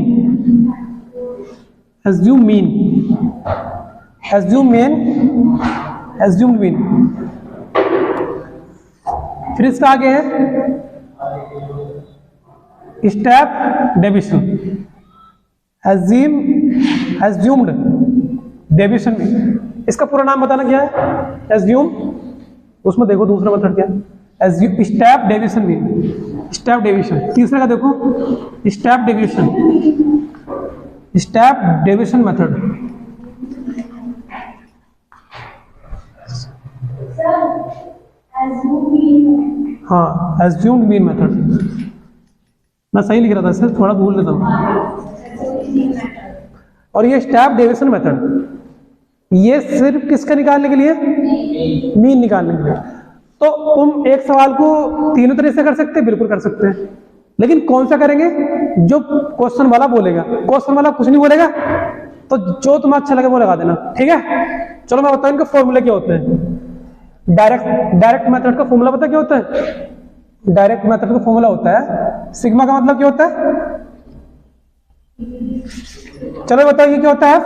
Speaker 1: assume mean, assume mean, assume mean. फिर इसका आगे है step deviation, assumed deviation mean. इसका पूरा नाम बताना क्या है? एज्यूम, उसमें देखो दूसरा मेथड क्या है? Step deviation mean, step deviation. तीसरे का देखो step deviation, step deviation method. हाँ, एज्यूम्ड मीन मेथड। मैं सही लिख रहा था, इससे थोड़ा भूल लेता हूँ। और ये स्टेप डेविएशन मेथड, ये सिर्फ किसका निकालने के लिए? मीन निकालने के लिए। तो तुम एक सवाल को तीनों तरह से कर सकते हैं, बिल्कुल कर सकते हैं, लेकिन कौन सा करेंगे? जो क्वेश्चन वाला बोलेगा। क्वेश्चन वाला कुछ नहीं बोलेगा तो जो तुम्हें अच्छा लगे वो लगा देना, ठीक है। चलो मैं बताऊं इनके फॉर्मूले क्या होते हैं। डायरेक्ट मेथड का फॉर्मूला पता क्या होता है? डायरेक्ट मेथड का फॉर्मूला होता है सिग्मा का मतलब क्या होता है? चलो बताइए क्या होता है?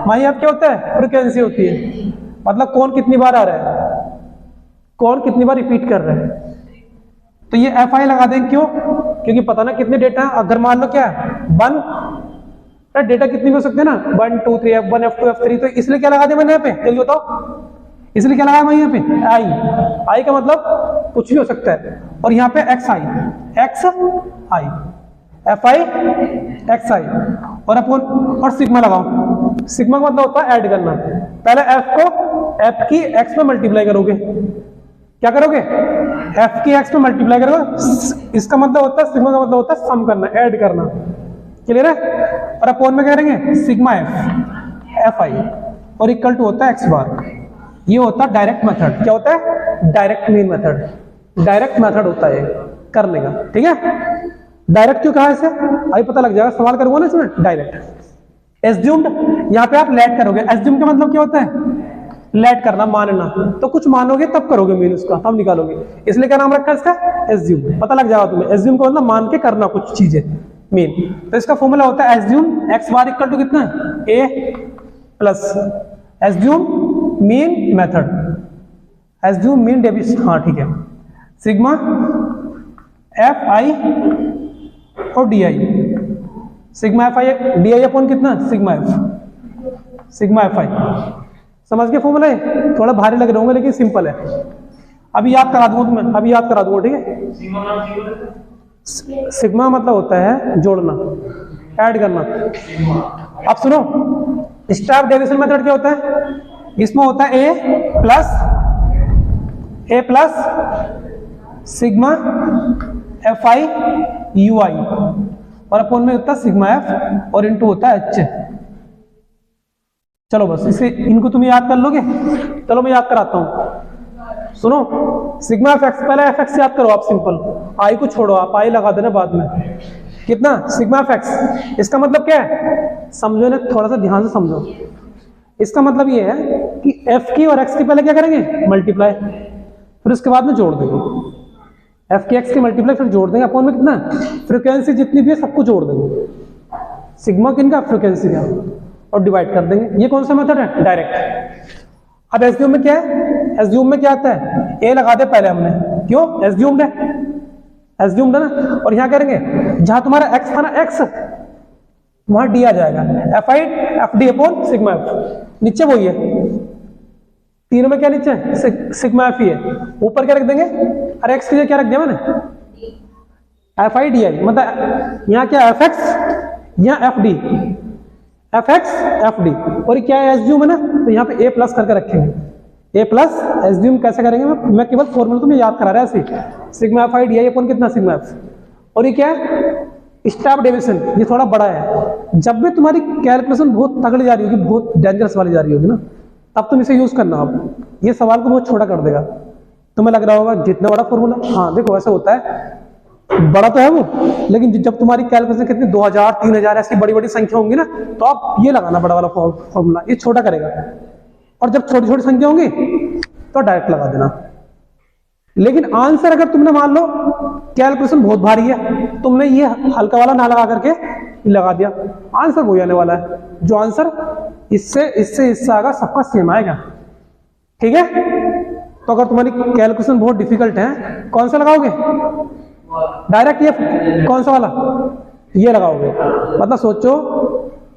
Speaker 1: माई एफ क्या होता है? फ्रीक्वेंसी होती है, मतलब कौन कितनी बार आ रहा है, कौन कितनी बार रिपीट कर रहा है। तो ये एफ आई लगा देंगे, क्यों? क्योंकि पता ना कितने डेटा, अगर मान लो क्या 1 डेटा कितनी हो सकते हैं ना, 1 2 3 F1 F2 F3, तो इसलिए क्या लगा दिया मैंने यहाँ पे, जल्दी बताओ, इसलिए क्या लगाया मैं यहाँ पे? आई का मतलब कुछ भी हो सकता है, और यहाँ पे X I F I X I और अपन और सिग्मा लगाओ। सिग्मा का मतलब होता है ऐड करना। पहले एफ को एफ की एक्स में मल्टीप्लाई करोगे, क्या करोगे? एफ की एक्स में मल्टीप्लाई करोगे, इसका मतलब होता है, सिग्मा का मतलब होता है सम करना, ऐड करना, क्लियर है। और अपन में क्या करेंगे? सिग्मा एफ आई और इक्वल टू होता है एक्स बार। ये होता है डायरेक्ट मेथड। क्या होता है? Direct main method, direct method होता है करने का, ठीक है। डायरेक्ट क्यों कहा इसे, अभी पता लग जाएगा, सवाल करूंगा ना इसमें। डायरेक्ट एज्यूम्ड, यहाँ पे आप लेट करोगे। एज्यूम का मतलब क्या होता है? लेट करना, मानना। तो कुछ मानोगे तब करोगे मीन उसका, तब निकालोगे, इसलिए क्या नाम रखा है इसका? एज्यूम। पता लग जाएगा तुम्हें, एज्यूम का मतलब मान के करना कुछ चीजें, मीन। तो इसका फॉर्मूला होता है assume X bar equal to कितना? A plus assume mean method, assume mean डेविस, हाँ ठीक है, सिग्मा एफ आई और D I, sigma F I D I upon कितना? Sigma F I. समझ के फॉर्मूला है? थोड़ा भारी लग रहे होंगे लेकिन सिंपल है। अभी याद करा दूंगा तुम्हें, अभी याद करा दूंगा, ठीक है। सिग्मा मतलब होता है जोड़ना, ऐड करना। अब सुनो, स्टेप डेविएशन मेथड क्या होता है? इसमें होता है A plus sigma F I U I और अपन में होता है सिग्मा एफ और इनटू होता है एच। चलो बस इसे, इनको तुम याद कर लोगे। चलो मैं याद कराता हूं, सुनो। सिग्मा एफ एक्स, पहले एफ एक्स याद करो आप, सिंपल। आई को छोड़ो, आप आई लगा देना बाद में। कितना? Sigma F x. इसका मतलब क्या है? समझो ना, थोड़ा सा ध्यान से समझो। इसका मतलब ये है कि एफ की और एक्स की पहले क्या करेंगे? मल्टीप्लाई, फिर उसके बाद में जोड़ देंगे। एफ की एक्स की मल्टीप्लाई फिर जोड़ देंगे, अपॉन में कितना? फ्रीक्वेंसी जितनी भी है सबको जोड़ देंगे, सिग्मा किनका? फ्रीक्वेंसी का, और डिवाइड कर देंगे। ये कौन सा मेथड है? डायरेक्ट। अब एज्यूम में क्या है? एज्यूम में क्या आता है? ए लगा दे पहले हमने, क्यों? एज्यूम्ड है ना। और यहाँ करेंगे जहां तुम्हारा एक्स था ना, एक्स, वहां डी आ जाएगा, F I F D upon sigma F. नीचे वही है, तीनों में क्या नीचे? सिग्मा एफ ही है। ऊपर क्या रख देंगे? अरे एक्स के लिए क्या रख दिया मैंने? एफ आई डी आई, मतलब यहाँ क्या? एफ एक्स, यहाँ F D, F x F D. और क्या है? एज्यूम है ना, तो यहाँ पे ए प्लस करके रखेंगे। ए प्लस एज्यूम कैसे करेंगे? मैं केवल फॉर्मूला तुम्हें याद करा रहा है ऐसे। Sigma F I D I upon कितना? Sigma F. और ये क्या है? Step deviation. ये थोड़ा बड़ा है। जब भी तुम्हारी कैलकुलेशन बहुत तगड़ी जा रही होगी, बहुत डेंजरस वाली जा रही होगी ना, तब तुम इसे यूज करना। आप ये सवाल को बहुत छोटा कर देगा। तुम्हें लग रहा होगा जितना बड़ा फॉर्मूला, हाँ देखो ऐसा होता है, बड़ा तो है वो, लेकिन जब तुम्हारी कैलकुलेशन कितनी 2000 3000 ऐसी बड़ी बड़ी संख्या होंगी ना, तो आप ये लगाना बड़ा वाला फॉर्मूला, ये छोटा करेगा। और जब छोटी छोटी संख्या होंगी तो डायरेक्ट लगा देना। लेकिन आंसर अगर तुमने मान लो कैलकुलेशन बहुत भारी है, तुमने ये हल्का वाला ना लगा करके लगा दिया, आंसर वही आने वाला है। जो आंसर इससे आएगा सबका सेम आएगा, ठीक है। तो अगर तुम्हारी कैलकुलेशन बहुत डिफिकल्ट है, कौन सा लगाओगे? डायरेक्ट ये कौन सा वाला? ये लगाओगे। मतलब सोचो,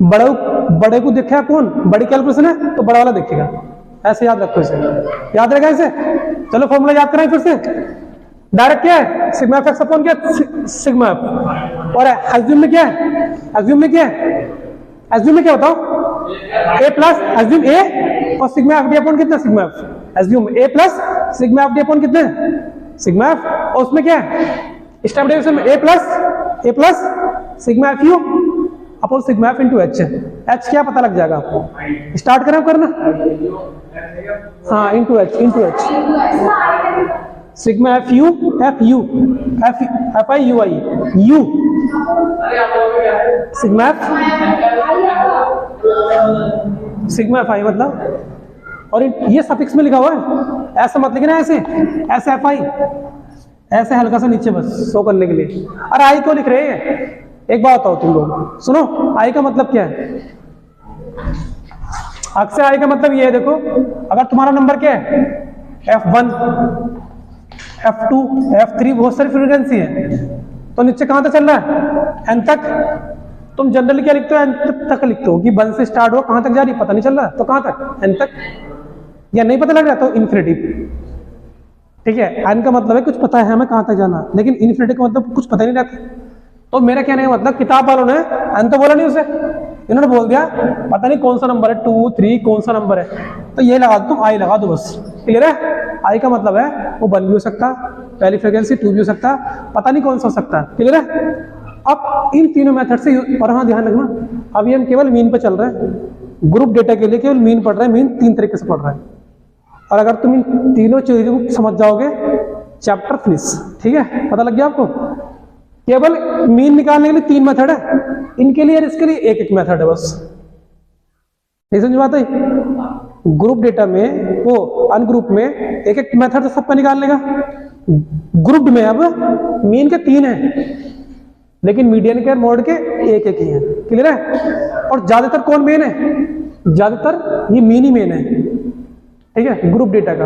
Speaker 1: बड़े को देखा कौन? बड़ी कैलकुलेशन है तो बड़ा वाला देखेगा। ऐसे याद रखो, इसे याद रहेगा इसे। चलो फॉर्मूला याद कराएं फिर से। डायरेक्ट क्या है? सिग्मा एफ एक्स अपॉन क्या? Sigma F. और एज्यूम में क्या है? एज्यूम में क्या है? एज्यूम में क्या बताओ? ए प्लस एज्यूम ए और सिग्मा एफ डी अपॉन कितना? Sigma F. Assume A plus sigma F D upon कितना? Sigma F. और उसमें क्या है? स्टेप डेविएशन में A plus sigma F U upon sigma F into H. H क्या पता लग जाएगा आपको। स्टार्ट करें करना, हाँ into H sigma F U F U F I U I U sigma F I मतलब, और ये सफिक्स में लिखा हुआ है, ऐसा मत लिखना, ऐसे ऐसे एफ आई ऐसे हल्का सा नीचे बस शो करने के लिए। अरे आई क्यों लिख रहे हैं? एक बात बताओ तुम लोग, सुनो, आई का मतलब क्या है? अक्सर आई का मतलब ये है, देखो अगर तुम्हारा नंबर क्या है F1 F2 F3 बहुत सारी फ्रीक्वेंसी है, तो नीचे कहां तक चल रहा है? n तक। तुम जनरली क्या लिखते हो? n तक लिखते हो कि 1 से स्टार्ट हो, कहां तक जा रही है पता नहीं चल रहा, तो कहां तक? n तक। या नहीं पता लग रहा तो इन्फिनिटी। ठीक है, n का मतलब है कुछ पता है हमें कहां तक जाना, लेकिन इन्फिनिटी का मतलब कुछ पता ही नहीं रहता। तो मेरा कहने का मतलब, किताब वालों ने n तो बोला नहीं उसे, इन्होंने बोल दिया पता नहीं कौन सा नंबर है, 2 3 कौन सा नंबर है, तो ये लगा दो, तुम आई लगा दो बस। क्लियर है? आई का मतलब है वो 1 भी हो सकता, पहली फ्रीक्वेंसी 2 भी हो सकता, पता नहीं कौन सा हो सकता। क्लियर है? अब इन तीनों मेथड से, और हाँ ध्यान रखना अभी हम केवल मीन पे चल रहे हैं, ग्रुप डेटा के लिए केवल मीन पढ़ रहे हैं, मीन 3 तरीके से पढ़ रहे हैं, और अगर तुम इन तीनों चीजों को समझ जाओगे चैप्टर फिनिश। ठीक है, पता लग गया आपको? केवल मीन निकालने के लिए 3 मेथड है, इनके लिए और इसके लिए एक एक मेथड है बस। नहीं समझ बात है? ग्रुप डेटा में वो अनग्रुप में एक एक मेथड से सबका निकालने का, ग्रुप में अब मीन के 3 है, लेकिन मीडियन के मोड के एक एक ही है। क्लियर है? और ज्यादातर कौन मेन है? ज्यादातर ये मीन ही मेन है। ठीक है, ग्रुप डेटा का।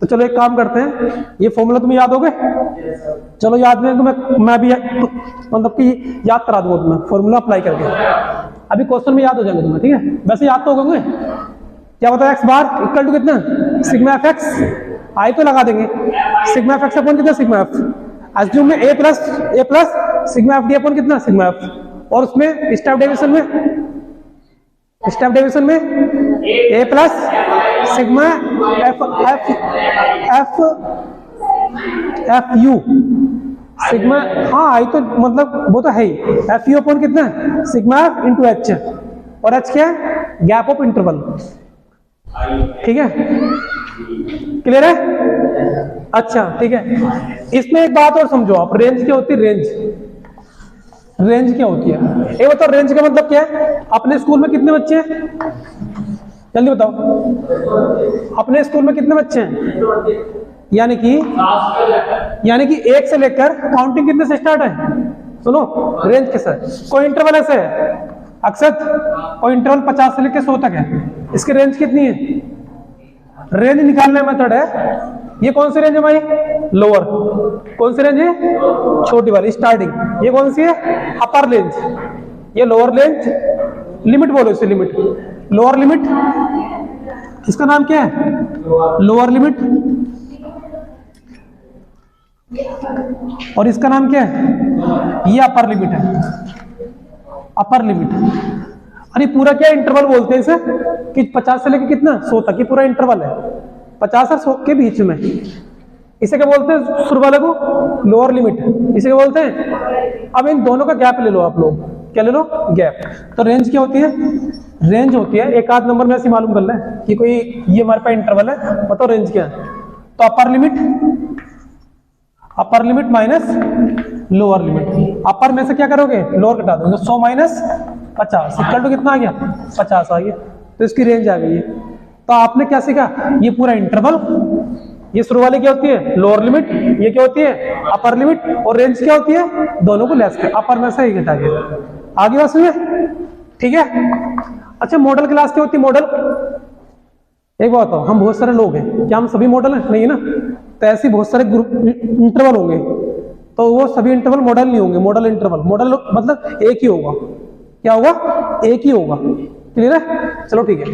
Speaker 1: तो चलो एक काम करते हैं, ये फॉर्मूला तुम्हें याद हो गए? चलो याद नहीं तो मैं भी मतलब कि याद करा दूंगा तुम्हें फॉर्मूला अप्लाई करके, अभी क्वेश्चन में याद हो जाएंगे तुम्हें। ठीक है, वैसे याद तो होंगे। क्या बताया? एक्स बार इक्वल टू कितना? Sigma F X. आई तो लगा देंगे, सिग्मा एफ एक्स अपॉन कितना? Sigma F. एज्यूम में A plus sigma F D upon कितना? Sigma F. और उसमें स्टेप डेविएशन में A plus sigma F U sigma, हाँ आई तो मतलब वो तो है ही, एफ यू अपॉन कितना? सिग्मा एफ इंटू एच, और एच क्या है? Gap of interval. ठीक है, क्लियर है? अच्छा ठीक है, इसमें एक बात और समझो आप, रेंज क्या होती है? रेंज क्या होती है? ये बताओ, रेंज का मतलब क्या है? अपने स्कूल में कितने बच्चे हैं? जल्दी बताओ, अपने स्कूल में कितने बच्चे हैं? यानी कि 1 से लेकर काउंटिंग कितने से स्टार्ट है? सुनो, रेंज के साथ कोई इंटरवल ऐसे है अक्सर, कोई इंटरवल 50 से लेकर 100 तक है, इसकी रेंज कितनी है? रेंज निकालने मेथड है, ये कौन सी रेंज है भाई? लोअर। कौन सी रेंज है? छोटी वाली, स्टार्टिंग। ये कौन सी है? अपर रेंज। ये लोअर रेंज, लिमिट बोलो इसे, लिमिट, लोअर लिमिट। इसका नाम क्या है? Lower limit. और इसका नाम क्या है? ये अपर लिमिट है, अपर लिमिट। अरे पूरा क्या इंटरवल बोलते हैं इसे, कि 50 से लेकर कितना? 100 तक, ये पूरा इंटरवल है, 50 और 100 के बीच में। इसे क्या बोलते हैं? शुरू वाले को लोअर लिमिट, इसे क्या बोलते हैं? अब इन दोनों का गैप ले लो आप लोग, क्या ले लो? गैप। तो रेंज क्या होती है? रेंज होती है, एक आध नंबर में ऐसे मालूम कर ले कि कोई ये हमारे पास इंटरवल है, बताओ रेंज क्या है? तो upper limit minus lower limit. Upper में से क्या करोगे? लोअर घटा दोगे, 100 माइनस 50 इक्वल टू कितना आ गया? 50 आ गया। तो इसकी रेंज आ गई है। तो आपने क्या सीखा? ये पूरा इंटरवल, ये शुरू वाली क्या होती है? लोअर लिमिट, ये क्या होती है? अपर लिमिट, और रेंज क्या होती है? दोनों को लेस कर, अपर में से एक घटा गया। आगे बात सुनिए, ठीक है? अच्छा, मॉडल क्लास क्या होती है? मॉडल, एक बात बताओ, हम बहुत सारे लोग हैं, क्या हम सभी मॉडल हैं? नहीं है ना। तो ऐसे बहुत सारे ग्रुप इंटरवल होंगे, तो वो सभी इंटरवल मॉडल नहीं होंगे। मॉडल इंटरवल, मॉडल मतलब एक ही होगा। क्या होगा? एक ही होगा। क्लियर है? चलो ठीक है,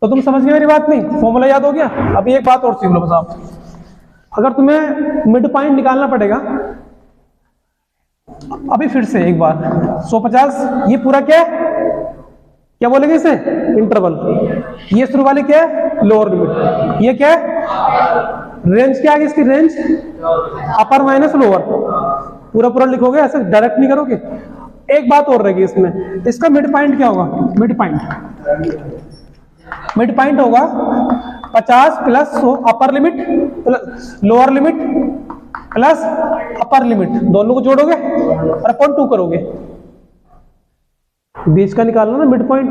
Speaker 1: तो तुम समझ गए मेरी बात? नहीं, फॉर्मूला याद हो गया? अभी एक बात और सीख लो बस आप, अगर तुम्हें मिड पॉइंट निकालना पड़ेगा, अभी फिर से एक बार 150, ये पूरा क्या है? क्या बोलेंगे इसे? इंटरवल। ये शुरू वाली क्या है? Lower limit. ये क्या है? रेंज क्या है इसकी? रेंज अपर माइनस लोअर। पूरा लिखोगे, ऐसे डायरेक्ट नहीं करोगे। एक बात और रहेगी इसमें, इसका मिड पॉइंट क्या होगा? मिड पॉइंट होगा 50 plus 100 upper limit plus lower limit plus upper limit, दोनों को जोड़ोगे और अपॉन 2 करोगे, बीच का निकालना ना मिड पॉइंट।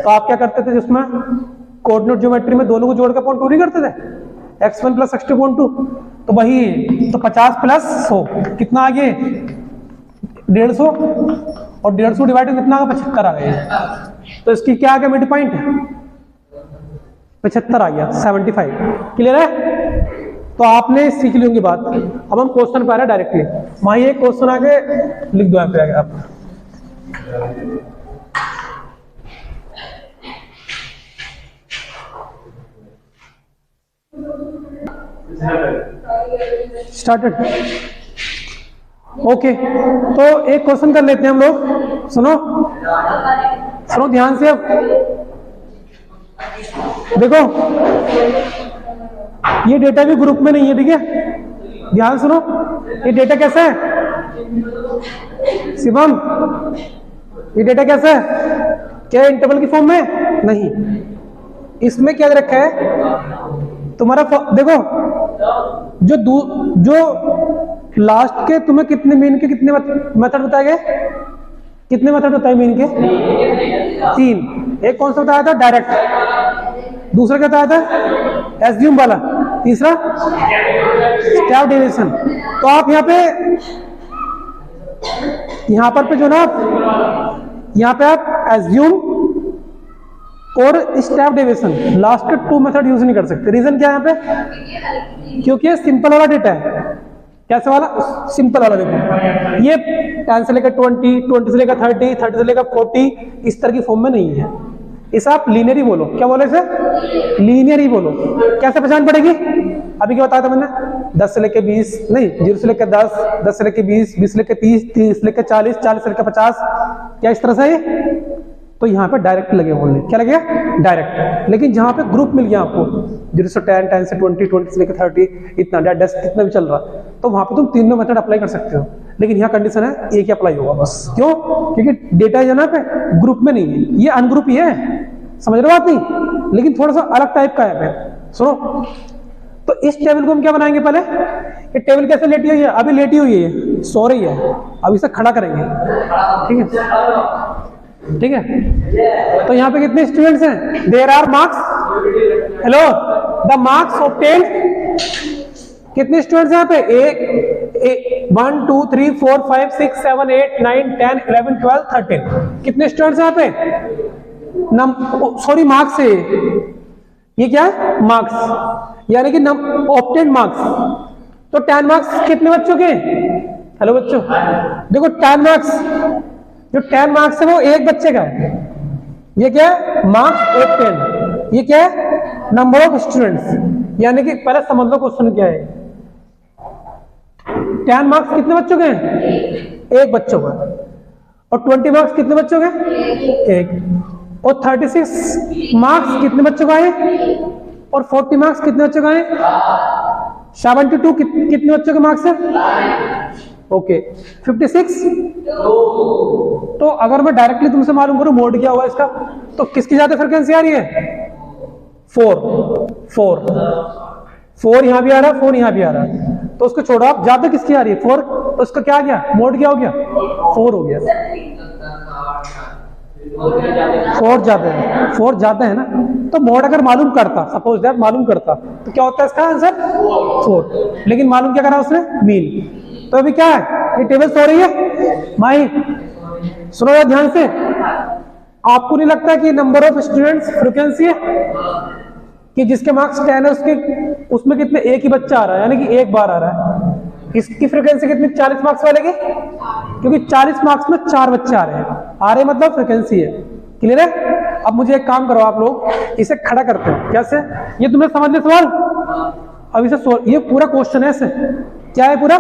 Speaker 1: तो आप क्या करते थे जिसमें कोऑर्डिनेट ज्योमेट्री में दोनों को जोड़ के अपॉन 2 नहीं करते थे, x1 प्लस x2 अपॉन 2, तो वही। तो 50 प्लस 100 कितना आ गया 150, और 150 डिवाइड कितना आ गया 75 आ गया। तो इसकी क्या आ गया मिड पॉइंट 75 आ गया, 75। क्लियर है? तो आपने सीख ली होंगी बात। अब हम क्वेश्चन पे आ रहे हैं डायरेक्टली। वहां ये क्वेश्चन आगे लिख दो यहाँ पे आगे आप। स्टार्टेड। ओके, तो एक क्वेश्चन कर लेते हैं हम लोग। सुनो सुनो ध्यान से। अब देखो ये डेटा भी ग्रुप में नहीं है, ठीक है? ध्यान सुनो, ये डेटा कैसा है शिवम? ये डेटा कैसा है? क्या इंटरवल की फॉर्म में? नहीं, इसमें क्या रखा है तुम्हारा, देखो जो लास्ट के तुम्हें कितने मीन के कितने मेथड बताए गए? कितने मेथड बताए मीन के? 3। एक कौन सा बताया था? डायरेक्ट। दूसरा क्या बताया था? एज्यूम वाला। तीसरा स्टेप डेविएशन। तो आप यहाँ पर जो ना यहाँ पे आप एज्यूम और स्टेप डेविएशन लास्ट के 2 मेथड यूज नहीं कर सकते। रीजन क्या है यहाँ पे? क्योंकि ये सिंपल वाला डेटा है। कैसे वाला? सिंपल वाला। देखो ये 10 से लेकर 20, 20 से लेकर 30, 30 से लेकर 40 इस तरह की फॉर्म में नहीं है। इसे आप लीनियर ही बोलो। क्या बोले इसे? लीनियर ही बोलो। कैसे पहचान पड़ेगी? अभी क्या बताया था मैंने? 10 से लेकर 20 नहीं, 0 से लेकर 10, 10 से लेकर 20, 20 से लेकर 30, 30 से लेकर 40, 40 से लेकर 50। क्या इस तरह से है? तो यहाँ पे डायरेक्ट लगे होंगे। क्या लगे? डायरेक्ट। लेकिन जहाँ पे ग्रुप मिल गया आपको 0 से 10, 10 से 20, 20 से लेकर 30, इतना 10 कितना भी चल रहा, तो वहां पे तुम तीनों मेथड अप्लाई कर सकते हो। लेकिन यहाँ कंडीशन है एक ही अप्लाई होगा बस। क्यों? क्योंकि डेटा जो ना पे ग्रुप में नहीं है, ये अनग्रुप ही है। समझ रहे हो बात? नहीं, लेकिन थोड़ा सा अलग टाइप का है। सुनो, तो इस टेबल को हम क्या बनाएंगे? पहले ये टेबल कैसे लेटी हुई है? अभी लेटी हुई है, सो रही है। अब इसे खड़ा करेंगे, ठीक है? ठीक है? तो यहाँ पे कितने स्टूडेंट्स हैं? There are marks. Hello, the marks obtained. कितने स्टूडेंट्स हैं यहाँ पे? 1 2 3 4 5 6 7 8 9 10 11 12 13। कितने स्टूडेंट्स हैं यहाँ पे? सॉरी, मार्क्स है ये। क्या है? मार्क्स, यानी कि ऑब्टेन्ड मार्क्स। तो 10 मार्क्स कितने बच्चों के? हेलो बच्चों, देखो 10 मार्क्स, जो 10 मार्क्स है वो एक बच्चे का है। ये क्या है? Marks obtained. ये क्या है? Number of students. यानी कि पहले समझ लो क्वेश्चन क्या है। 10 मार्क्स कितने बच्चों के हैं? एक बच्चों का। और 20 मार्क्स कितने बच्चों के? एक। और 36 मार्क्स कितने बच्चों का है? और 40 मार्क्स कितने बच्चों का है? 72 कितने बच्चों के मार्क्स है? ओके, 56। तो अगर मैं डायरेक्टली तुमसे मालूम करूं मोड क्या हुआ इसका, तो किसकी ज्यादा फ्रीक्वेंसी आ रही है? 4 यहां भी आ रहा है, 4 यहां भी आ रहा है। तो उसको छोड़ो, आप ज्यादा किसकी आ रही है? 4। तो उसका क्या आ गया? मोड क्या हो गया? 4 हो गया। 4 ज्यादा है ना। तो मोड अगर मालूम करता, सपोज दैट मालूम करता, तो क्या होता है इसका आंसर? 4। लेकिन मालूम क्या करा उसने? मीन। तो अभी क्या है? ये टेबल सो रही है। माई सुनो यार ध्यान से। आपको नहीं लगता कि नंबर ऑफ स्टूडेंट्स फ्रीक्वेंसी है कि जिसके मार्क्स 10 है उसमें कितने? एक ही बच्चा आ रहा है, यानी कि एक बार आ रहा है। इसकी फ्रीक्वेंसी कितनी? 40 मार्क्स वाले की, क्योंकि 40 मार्क्स में 4 बच्चे आ रहे हैं। आ रहे मतलब फ्रीक्वेंसी है। क्लियर है? अब मुझे एक काम करो, आप लोग इसे खड़ा करते हैं। कैसे? ये तुम्हें समझ ले सवाल? अब इसे ये पूरा क्वेश्चन है। ऐसे क्या है पूरा?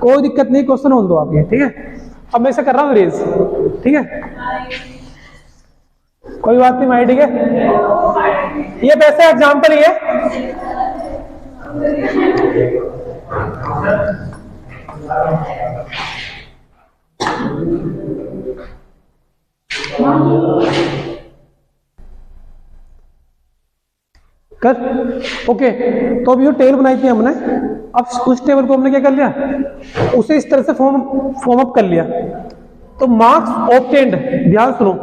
Speaker 1: कोई दिक्कत नहीं, क्वेश्चन होने दो आप ये, ठीक है? अब मैं इसे कर रहा हूँ रेज, ठीक है? कोई बात नहीं भाई, ठीक है? ये वैसे एग्जाम्पल ही है। कर ओके। तो अब ये टेबल बनाई थी हमने, अब उस टेबल को हमने क्या कर लिया, उसे इस तरह से फॉर्म अप कर लिया। तो मार्क्स ऑब्टेन्ड, ध्यान सुनो,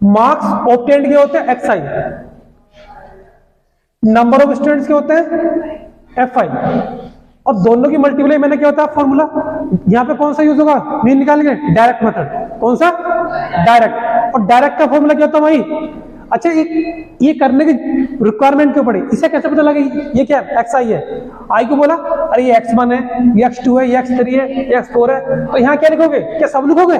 Speaker 1: मार्क्स ऑब्टेन्ड क्या होते हैं, एक्सआई, नंबर ऑफ स्टूडेंट्स क्या होते हैं, एफ आई, और दोनों की मल्टीप्लाई मैंने क्या होता है फॉर्मूला, यहां पे कौन सा यूज होगा, मीन निकालेंगे, डायरेक्ट मेथड, कौन सा, डायरेक्ट, और डायरेक्ट का फॉर्मूला क्या होता है भाई, अच्छा ये करने की रिक्वायरमेंट क्यों पड़ी, इसे कैसे पता लगा ये क्या एक्स आई है, आई को बोला अरे ये x1 है, ये x2 है, ये x3 है, ये x4 है, तो यहाँ क्या लिखोगे, क्या सब लिखोगे,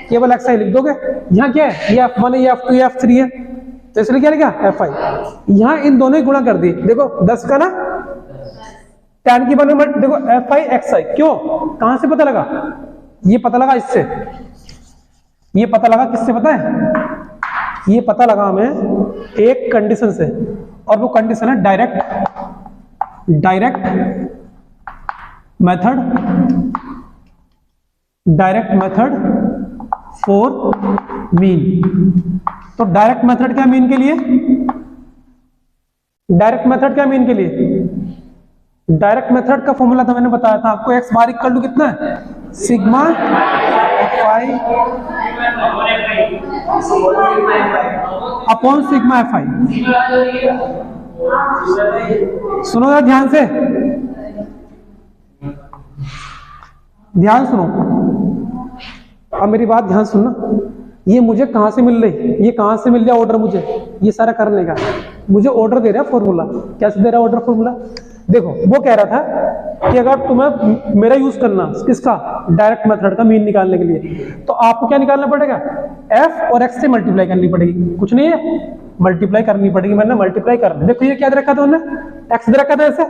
Speaker 1: केवल एक्स आई लिख दोगे, यहाँ क्या है, ये f1 है, ये f2 ये f3 है, तो इसलिए क्या लिखा एफ आई, यहाँ इन दोनों ही गुणा कर दी, देखो 10 का ना 10 की बने देखो एफ आई एक्स आई, क्यों, कहां से पता लगा, ये पता लगा इससे, ये पता लगा किससे पता है, ये पता लगा हमें एक कंडीशन से, और वो कंडीशन है डायरेक्ट मेथड फॉर मीन। तो डायरेक्ट मेथड क्या मीन के लिए, डायरेक्ट मेथड क्या मीन के लिए, डायरेक्ट मेथड का फॉर्मूला था मैंने बताया था आपको, एक्स बार इक्वल टू कितना है, सिग्मा एफ आई अपॉन सिग्मा एफ आई। सुनो यार ध्यान से, ध्यान सुनो, अब मेरी बात ध्यान सुनना, ये मुझे कहां से मिल रही, ये कहां से मिल रहा ऑर्डर, मुझे ये सारा करने का, मुझे ऑर्डर दे रहा है फॉर्मूला, कैसे दे रहा है ऑर्डर फॉर्मूला, देखो वो कह रहा था कि अगर तुम्हें मेरा यूज करना किसका, डायरेक्ट मेथड का मीन निकालने के लिए, तो आपको क्या निकालना पड़ेगा, एफ और एक्स से मल्टीप्लाई करनी पड़ेगी, कुछ नहीं है, मल्टीप्लाई करनी पड़ेगी, मैंने मल्टीप्लाई कर दी, देखो ये क्या दे रखा था उन्होंने, एक्स दे रखा था ऐसे,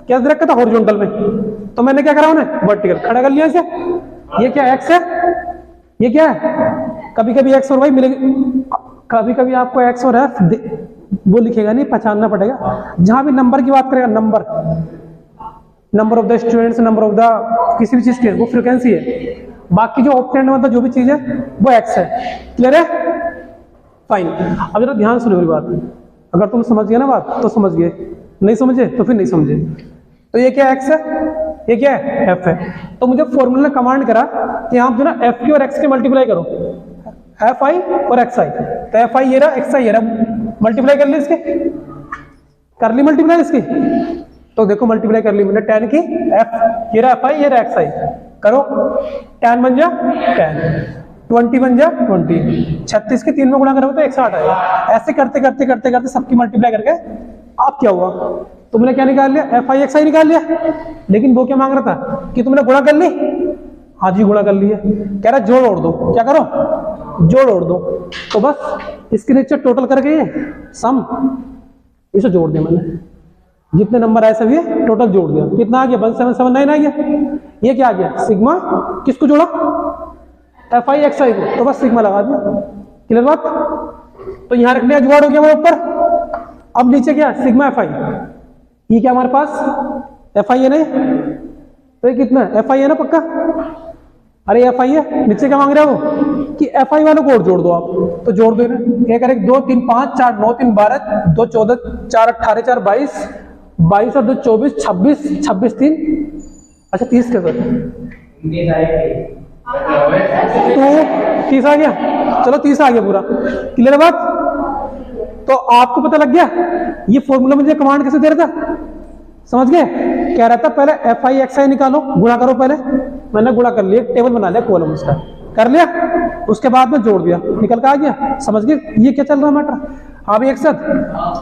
Speaker 1: क्या दे रखा था हॉरिजॉन्टल में, तो मैंने क्या करा उन्हें वर्टिकल खड़ा कर लिया इसे, ये क्या एक्स है, ये क्या है, कभी कभी एक्स और वाई मिलेगी, कभी कभी आपको एक्स और एफ वो लिखेगा नहीं, पहचानना पड़ेगा, जहां भी नंबर की बात करेगा, number of the students, number of the किसी भी चीज की वो फ्रीक्वेंसी है, बाकी जो ऑप्टेंड मतलब जो भी चीज है वो एक्स है, क्लियर है, फाइन। अब जरा ध्यान सुनो मेरी बात, अगर तुम समझ गए ना बात तो समझ गए, नहीं समझे तो फिर नहीं समझे, तो ये क्या एक्स है, ये क्या है एफ है, तो मुझे फॉर्मूला ने कमांड करा कि आप जो ना एफ की और एक्स के मल्टीप्लाई करो, एफ आई और एक्स आई, तो एफ आई ये रहा, एक्स आई ये रहा, मल्टीप्लाई कर ली इसके, कर ली मल्टीप्लाई इसकी, तो देखो मल्टीप्लाई कर ली मैंने 10 की, एफ ये रहा एफ आई, ये रहा एक्स आई, करो 10 बन जा 10, 20 बन जा 20, 36 के 3 में गुणा करोगे तो 160 आएगा, ऐसे करते करते करते करते सबकी मल्टीप्लाई करके आप क्या हुआ, तुमने क्या निकाल लिया, एफ आई एक्स आई निकाल लिया, लेकिन वो क्या मांग रहा था कि तुमने गुणा कर ली, हाँ जी गुणा कर लिया, कह रहा जोड़ ओढ़ दो, क्या करो, जोड़ ओढ़ दो, तो बस इसके नीचे टोटल करके ये सम, इसे जोड़ दिया मैंने, जितने नंबर आए सभी टोटल जोड़ दिया, कितना आ गया 1779 आ गया, ये क्या आ गया सिग्मा, किसको जोड़ा, एफ आई एक्स आई को, तो बस सिग्मा लगा दिया, क्लियर बात, तो यहां रखने का जुगाड़ हो गया हमारे ऊपर, अब नीचे क्या सिग्मा एफ आई, ये क्या हमारे पास एफ आई है नहीं, तो ये कितना एफ आई है ना पक्का, अरे एफ आई है, नीचे क्या मांग रहे हो कि एफ आई वालों को और जोड़ दो आप, तो जोड़ दो क्या करें, 2 3 5 4 9 3 12 2 14 4 18 4 22 22 और 2 24 26 26 3, अच्छा 30 के सर, तो 30 आ गया, चलो 30 आ गया पूरा, क्लियर बात, तो आपको पता लग गया ये फॉर्मूला मुझे कमांड कैसे दे रहा था, समझ गए, कह रहा था पहले एफ आई एक्स आई निकालो, गुणा करो, पहले मैंने गुणा कर लिया, टेबल बना लिया कॉलम उसका, कर लिया, उसके बाद में जोड़ दिया, निकल के आ गया, समझ गए ये क्या चल रहा मैटर, अब एक साथ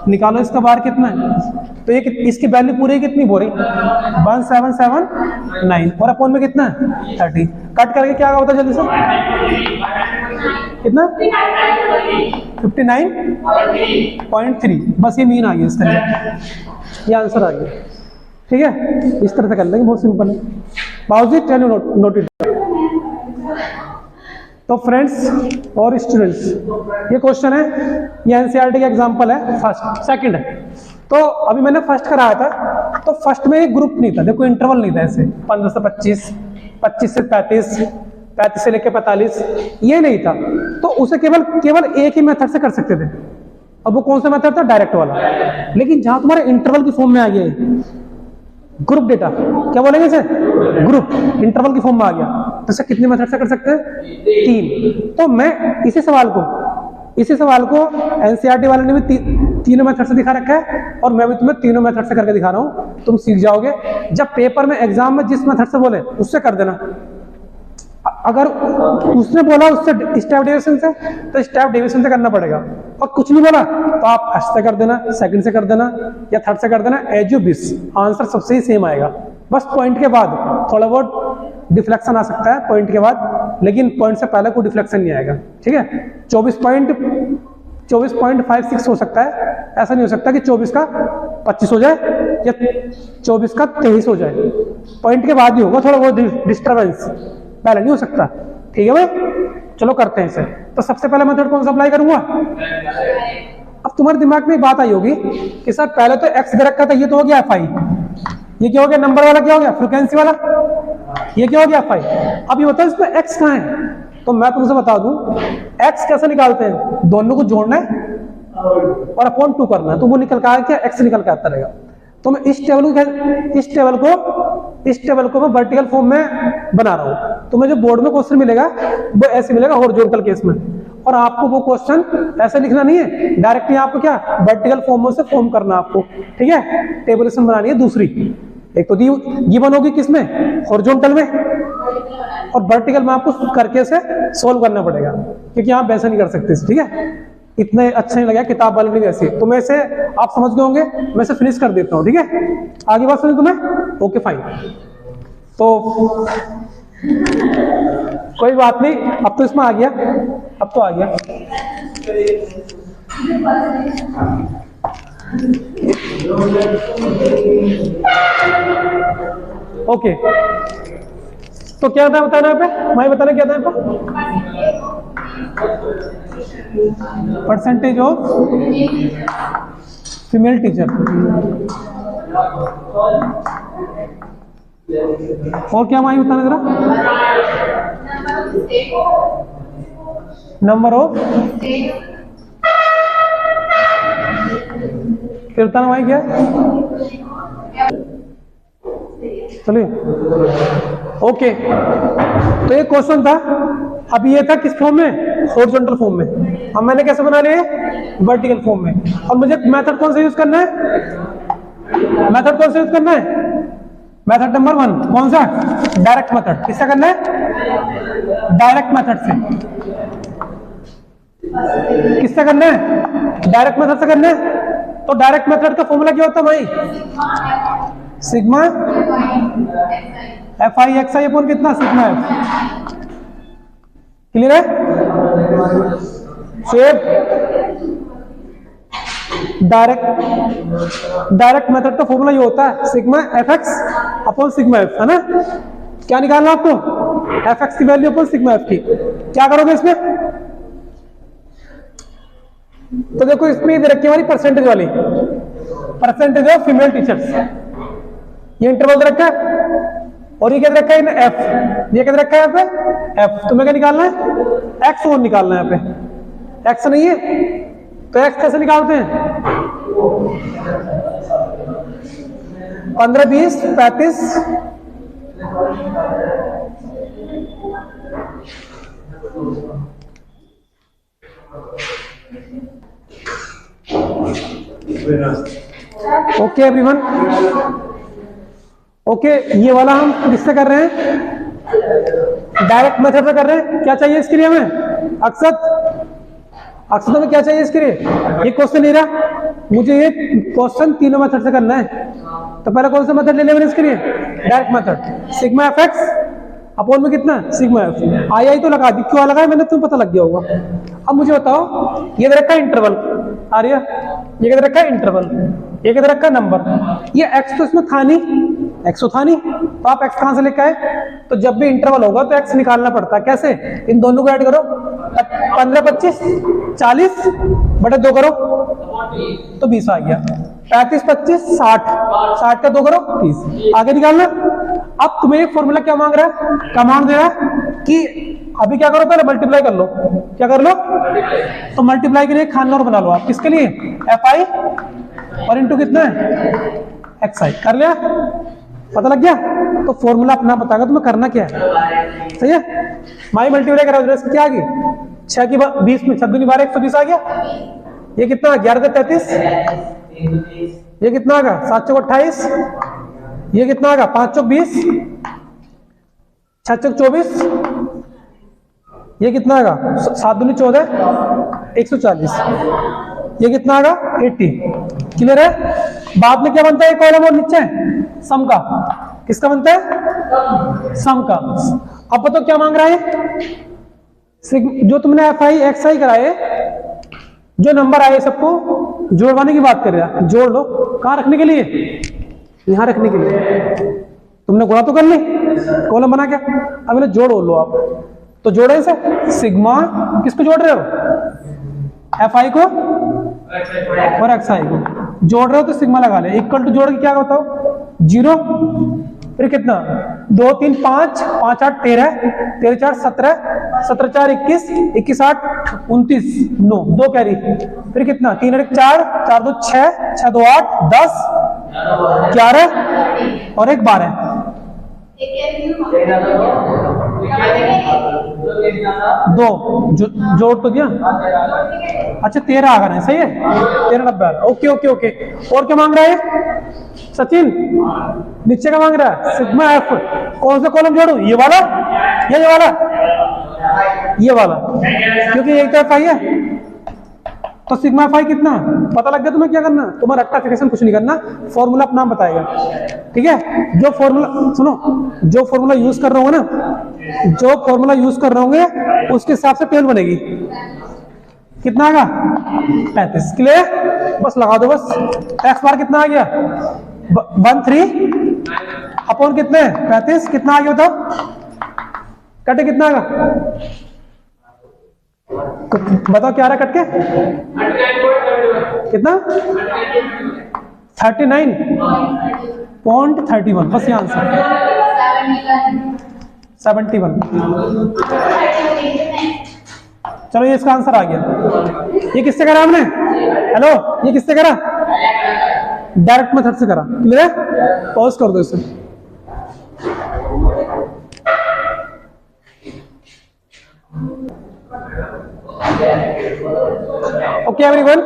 Speaker 1: निकालो इसका बार कितना है, तो ये इसकी वैल्यू पूरी कितनी बोल रही 1779, और अपोन में कितना है 30, कट करके क्या होता है जल्दी से, कितना 59.3, बस ये मीन आ गया इसका, ये आंसर आ गया, ठीक है, इस तरह से कर लेंगे, बहुत सिंपल है, बाउजी टेन नोट इट। तो फ्रेंड्स और स्टूडेंट्स ये क्वेश्चन है, ये एनसीईआरटी का एग्जांपल है, फर्स्ट सेकंड है, तो अभी मैंने फर्स्ट कराया था, तो फर्स्ट में एक ग्रुप नहीं था, देखो इंटरवल नहीं था ऐसे 15 से 25, 25 से 35, 35 से लेकर 45, ये नहीं था, तो उसे केवल एक ही मेथड से कर सकते थे, अब वो कौन सा मेथड था? डायरेक्ट वाला। लेकिन जहां तुम्हारे इंटरवल की फॉर्म में आ गया, ग्रुप डेटा, क्या बोलेंगे इसे? ग्रुप, इंटरवल की फॉर्म में आ गया, तो इसे कितने मेथड से कर सकते हैं? 3। तो मैं इसी सवाल को एनसीईआरटी वाले ने भी तीनों मेथड से दिखा रखा है, और मैं भी तुम्हें तीनों मेथड से करके दिखा रहा हूं। तुम सीख जाओगे, जब पेपर में एग्जाम में जिस मेथड से बोले उससे कर देना। अगर उसने बोला उससे स्टेप डेविएशन से, तो स्टेप डेविएशन से करना पड़ेगा, और कुछ नहीं बोला तो आप फर्स्ट से कर देना, सेकंड से कर देना, या थर्ड से कर देना, एज यू विश। आंसर सबसे ही सेम आएगा। बस पॉइंट के बाद थोड़ा बहुत डिफ्लेक्शन आ सकता है पॉइंट के बाद, लेकिन पॉइंट से पहले कोई डिफ्लेक्शन नहीं आएगा। ठीक है, 24.56 हो सकता है, ऐसा नहीं हो सकता कि 24 का 25 हो जाए या 24 का 23 हो जाए। पॉइंट के बाद ही होगा थोड़ा बहुत डिस्टर्बेंस, पहले नहीं हो सकता। ठीक है भाई, चलो करते हैं इसे। तो सबसे पहले मेथड कौन सा अप्लाई करूंगा? अब तुम्हारे दिमाग में बात आई होगी कि सर पहले तो एक्स दे रखा था, ये तो हो गया FI, ये क्या हो गया? नंबर वाला क्या हो गया? फ्रीक्वेंसी वाला, ये क्या हो गया? FI। अब ये बताओ इसमें एक्स कहाँ है? तो मैं तुमसे बता दूं, एक्स कैसे निकालते हैं? दोनों को जोड़ना है और अपॉन 2 करना है, तो वो निकल का क्या? एक्स निकल के आता रहेगा। तो मैं इस टेबल को मैं वर्टिकल फॉर्म में बना रहा हूं। तो मुझे बोर्ड में क्वेश्चन मिलेगा वो ऐसे मिलेगा हॉरिजॉन्टल केस में, और आपको वो क्वेश्चन ऐसे लिखना नहीं है, डायरेक्टली आपको क्या वर्टिकल फॉर्म से फॉर्म करना आपको। ठीक है, टेबलेशन बनानी है दूसरी। एक तो गिवन होगी किसमें? हॉरिजॉन्टल में, और वर्टिकल में आपको करके से सोल्व करना पड़ेगा, क्योंकि आप वैसे नहीं कर सकते। ठीक है, इतने अच्छा नहीं लगा किताब वाले भी वैसे। तो मैं इसे आप समझ गए होंगे, मैं इसे फिनिश कर देता हूँ। ठीक है, आगे बात सुनी तुम्हें? ओके फाइन, तो कोई बात नहीं, अब तो इसमें आ गया, अब तो आ गया। ओके, तो क्या था बताना पे? मैं बताना क्या था आपको? Percentage of female teacher. और क्या माई बताना जरा? नंबर ऑफ, फिर बताना माई क्या? चलिए, ओके। तो ये क्वेश्चन था, अब ये था किस फॉर्म में? हॉरिजॉन्टल फॉर्म में। अब मैंने कैसे बना लिया? वर्टिकल फॉर्म में। और मुझे मेथड कौन सा यूज करना है? मेथड कौन सा यूज करना है? मेथड नंबर 1 कौन सा? Direct method. किससे करना है? डायरेक्ट मेथड से। किससे करना है? डायरेक्ट मेथड से करना है। तो डायरेक्ट मेथड का फॉर्मूला क्या होता है भाई? सिग्मा FI XI अपॉन कितना? Sigma F। क्लियर है? डायरेक्ट मेथड का फॉर्मूला ये होता है sigma FX upon sigma F, है ना? क्या निकालना आपको? FX की वैल्यू अपॉन सिग्मा F की। क्या करोगे इसमें? तो देखो इसमें ये रखी हमारी परसेंटेज वाली, परसेंटेज ऑफ फीमेल टीचर्स। ये इंटरवल रखा है, और ये क्या रखा है? F। ये क्या रखा है यहाँ पे? F। तुम्हें क्या निकालना है? X और निकालना है यहाँ पे। X नहीं है तो X कैसे निकालते हैं? 15, 20, 35, ओके एवरीवन। ओके, ये वाला हम किससे कर रहे हैं? डायरेक्ट मेथड से कर रहे हैं। क्या चाहिए इसके लिए हमें? अक्सर में क्या चाहिए इसके लिए? ये क्वेश्चन नहीं रहा, मुझे ये क्वेश्चन तीनों मेथड से करना है। तो पहले कौन सा मेथड ले लिया मैंने इसके लिए? Direct method. Sigma FX upon में कितना? Sigma F। आई तो लगा दी, क्यों लगा मैंने? तुम्हें पता लग गया होगा। अब मुझे बताओ, ये रखा है इंटरवल, आ रही है? ये क्या रखा है? इंटरवल। ये क्या रखा है? नंबर। ये X तो इसमें था नहीं, X तो था नहीं, तो आप X कहां से लेकर आए? तो जब भी इंटरवल होगा तो X निकालना पड़ता है। कैसे? इन दोनों को ऐड करो, 15, 25, 40 बटे 2 करो तो 20 आ गया। 35, 25, 60, 60 का 2 करो 30। आगे निकालना। अब तुम्हें एक फॉर्मूला क्या मांग रहा है? कमांड दे रहा है कि अभी क्या करो, पहले मल्टीप्लाई कर लो। क्या कर लो? तो मल्टीप्लाई के लिए खाना और बना लो आप। किसके लिए? एफ आई और इंटू कितना है? एक्स आई। कर लिया? पता लग गया? तो फॉर्मूला अपना बताएगा तुम्हें करना क्या है। सही है? माई मल्टीप्लाई करा, क्या आ गई? 6 की 20 में 6 दूनी 12 120 आ गया। ये कितना? 11 से 33। ये कितना आ गया? 7 चौक 28। ये कितना आ गया? 5 चौक 20। 6 चौक 24। ये कितना आ गया? 7 दूनी 14 140। ये कितना आ गया? 80। क्लियर है? बाद में क्या बनता है? कॉलम और नीचे सम का। किसका बनता है? सम का। अब बताओ क्या मांग रहा है? जो तुमने एफ आई एक्स आई कराए, जो नंबर आए सबको जोड़वाने की बात कर रहा है। जोड़ लो। कहां रखने के लिए? यहां रखने के लिए। तुमने गुणा तो कर ली कॉलम बना के, अब इन्हें जोड़ लो आप। तो जोड़े से सिग्मा, किसको जोड़ रहे हो? एफ आई को और एक्स आई को जोड़ रहे हो तो सिग्मा लगा ले। इक्वल टू जोड़ के क्या बताओ? 0। फिर कितना? 2 3 5 5 8 13 13 4 17 17 4 21 21 8 29 9 2 कैरी। फिर कितना? 3 1 4 4 2 6 6 2 8 10 11 और 1 12। दो जोड़ तो दिया। अच्छा 13 आ गए। सही है? 13 90। Okay okay okay. और क्या मांग रहा है सचिन? नीचे का मांग रहा है सिग्मा एफ। कौन सा कॉलम जोड़ू? ये वाला या ये वाला? ये वाला, क्योंकि एक तो एफ आई है। तो सिग्मा एफ आई कितना पता लग गया तुम्हें? क्या करना? तुम्हारा रेक्टिफिकेशन कुछ नहीं करना, फॉर्मूला अपना बताएगा। ठीक है? जो फॉर्मूला सुनो, जो फॉर्मूला यूज कर रहे होंगे ना, जो फॉर्मूला यूज कर रहे होंगे उसके हिसाब से टेबल बनेगी। कितना आएगा? 35। क्लियर? बस लगा दो बस। एक्स बार कितना आ गया? 13 अपॉन कितने? 35। कितना आ गया बताओ? कटे कितना आएगा? बताओ क्या आ रहा कट के? कितना? 39.31। बस ये आंसर 71। चलो ये इसका आंसर आ गया। ये किससे करा हमने? हेलो, ये किससे करा? डायरेक्ट मेथड से करा। क्लियर है? पॉज कर दो इसे। ओके एवरीवन,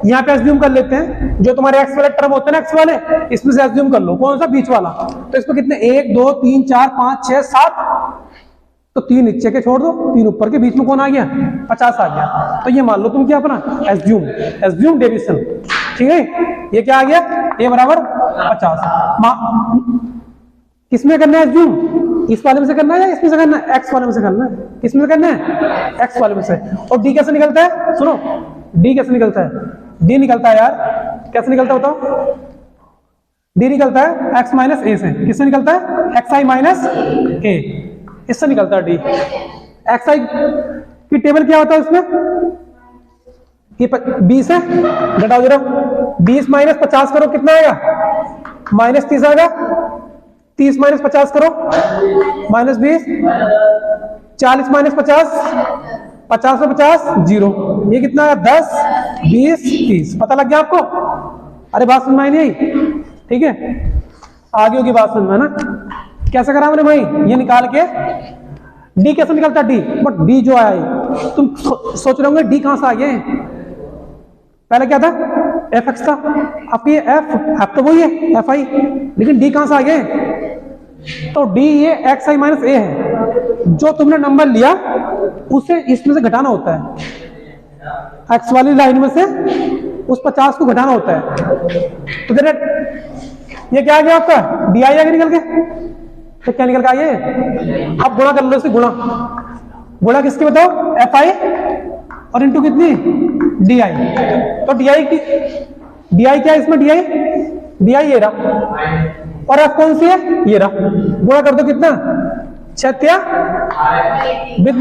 Speaker 1: यहां पे एज्यूम कर लेते हैं जो तुम्हारे एक्स वाले टर्म होते हैं ना, एक्स वाले, इसमें से एज्यूम कर लो कौन सा? बीच वाला। तो इसमें कितने? 1 2 3 4 5 6 7। तो 3 नीचे के छोड़ दो, 3 ऊपर के, बीच में कौन आ गया? 50 आ गया। तो ये मान लो तुम क्या अपना एज्यूम डेविएशन। ठीक है? ये क्या आ गया? ए बराबर 50। किसमें करना है एज्यूम? इस वाले में से करना है या इसमें से करना है? एक्स वाले में से करना है। किसमें से करना है? एक्स वाले में से। और डी कैसे निकलता है? सुनो, डी कैसे निकलता है? डी निकलता है यार, कैसे निकलता है बताओ? डी निकलता है एक्स माइनस ए से। किससे निकलता है? एक्स आई माइनस ए, इससे निकलता है डी। एक्स आई की टेबल क्या होता है उसमें? ये 20 है, घटाओ जरा। 20 माइनस 50 करो, कितना आएगा? माइनस 30 आएगा। 30 माइनस 50 करो, माइनस 20। 40 माइनस 50, 50 में 50 0। ये कितना है? 10 20 30। पता लग गया आपको? अरे बात समझ में नहीं आई? ठीक है, आगे होगी बात समझ में ना। कैसे करा मैंने भाई? ये निकाल के डी कैसे निकलता है? डी, बट डी जो आया तुम सोच रहे होंगे डी कहां से आ गए? पहले क्या था? एफ एक्स था। अब ये एफ तो वही है एफ आई, लेकिन डी कहां से आ गए? तो डी ये एक्स आई माइनस ए है। जो तुमने नंबर लिया उसे इसमें से घटाना होता है। एक्स वाली लाइन में से उस 50 को घटाना होता है। तो जरा ये क्या आ गया आपका? डी आई आगे निकल के। तो क्या निकल के आइए? अब गुणा कर लो इसे। गुणा किसकी बताओ? एफ आई और इंटू कितनी? D I. तो डी आई क्या है इसमें? डी आई ये रहा, और एफ कौन सी है? ये रहा। गुणा कर दो कितना? 6 विद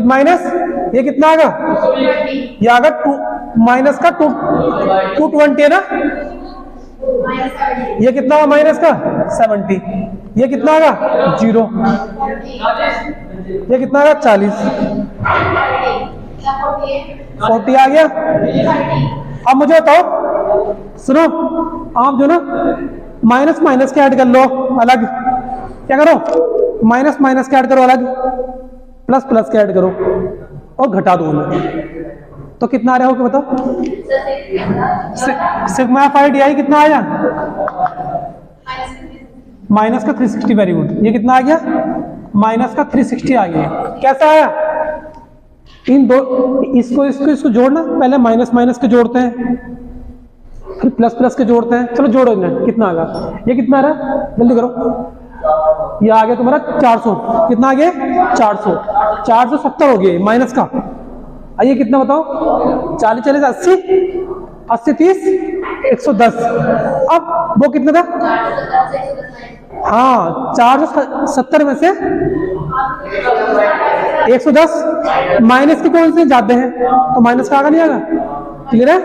Speaker 1: माइनस ये कितना आएगा? ये आएगा 2 माइनस का 220 है ना। ये कितना हुआ माइनस का? 70। ये कितना आएगा? 0। ये कितना आएगा 40, 40 आ गया। अब मुझे बताओ, सुनो, आप जो ना माइनस माइनस के ऐड कर लो अलग, क्या करो, माइनस माइनस के ऐड करो अलग, प्लस प्लस के ऐड करो और घटा दो उन्हें, तो कितना आ रहा होगा बताओ? सिग्मा एफ आई डी आई कितना आया? माइनस का 360, वेरी गुड। ये कितना आ गया? माइनस का 360 आ गया। कैसा आया? इन दो, इसको जोड़ना, पहले माइनस माइनस के जोड़ते हैं, फिर प्लस प्लस के जोड़ते हैं। चलो जोड़ो इन्हें, कितना आ गया? ये कितना आ रहा है, जल्दी करो। ये आ गया तुम्हारा 400, कितना आ गया? 400, 470 हो गया माइनस का। आइए कितना बताओ? 40 40 80, 80 30 110। अब वो कितना था? हाँ, 470 में से 110 माइनस के कौन से जाते हैं, तो माइनस का आगा नहीं आगा। क्लियर है?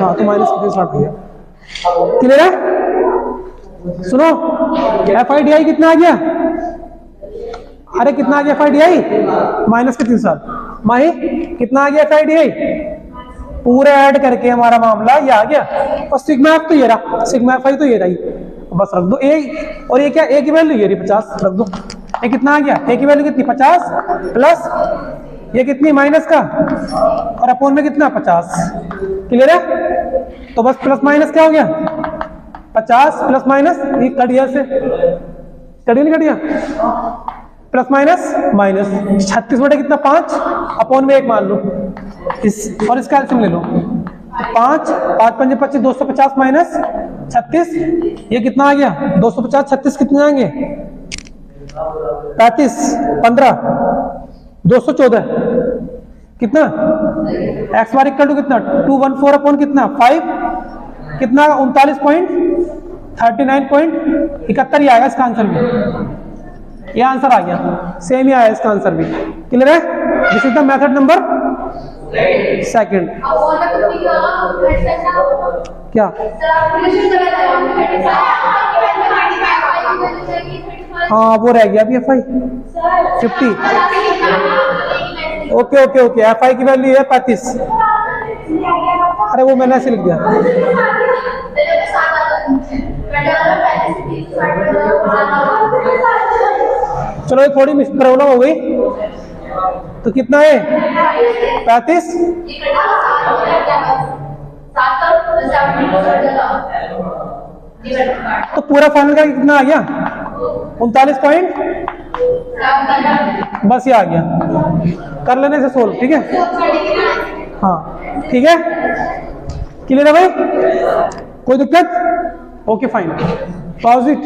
Speaker 1: हाँ, तो माइनस के स्टार्ट हो गया। क्लियर है? सुनो, एफ आई डी आई कितना आ गया? अरे कितना आ गया F I D I? Minus के 3 साल। माही कितना आ गया एफ आई डी आई? पूरे ऐड करके हमारा मामला ये आ गया। और सिग्मा एफ तो ये रहा, सिग्मा एफ आई तो ये रही, बस रख दो। ए और ये क्या, ए की वैल्यू ये रही 50, रख दो। ये कितना आ गया? ए की वैल्यू कितनी? 50 प्लस ये कितनी? माइनस का, और अपोन में कितना? 50। क्लियर है? तो बस प्लस माइनस क्या हो गया? 50 प्लस माइनस, ये कट गया से, कट नहीं कट गया? प्लस माइनस माइनस 36 बटे कितना? 5, अपोन में 1 मान लो इस, और इसका एलसीएम ले लो। 5 5 5 25, 250 माइनस 36, ये कितना आ गया? 250 36 कितने आएंगे? 35 15 214 कितना? एक्स बार इक्वल टू कितना? 214 अपॉन कितना? 5 कितना? 39.39.71 ही आएगा इसका आंसर भी। ये आंसर आ गया, सेम ही आया इसका आंसर भी। क्लियर है? This is the method number 2। क्या? हाँ, वो रह गया अभी F I 50। Okay okay okay, F I की वैल्यू है 35। अरे वो मैंने ऐसे लिख दिया। चलो ये थोड़ी मिस प्रॉब्लम हो गई, तो कितना है? 35। तो पूरा फाइनल का कितना आ गया? 39 पॉइंट, बस ये आ गया। कर लेने से सोल्व, ठीक है? हाँ ठीक है, क्लियर है भाई? कोई दिक्कत? Okay fine, pause it.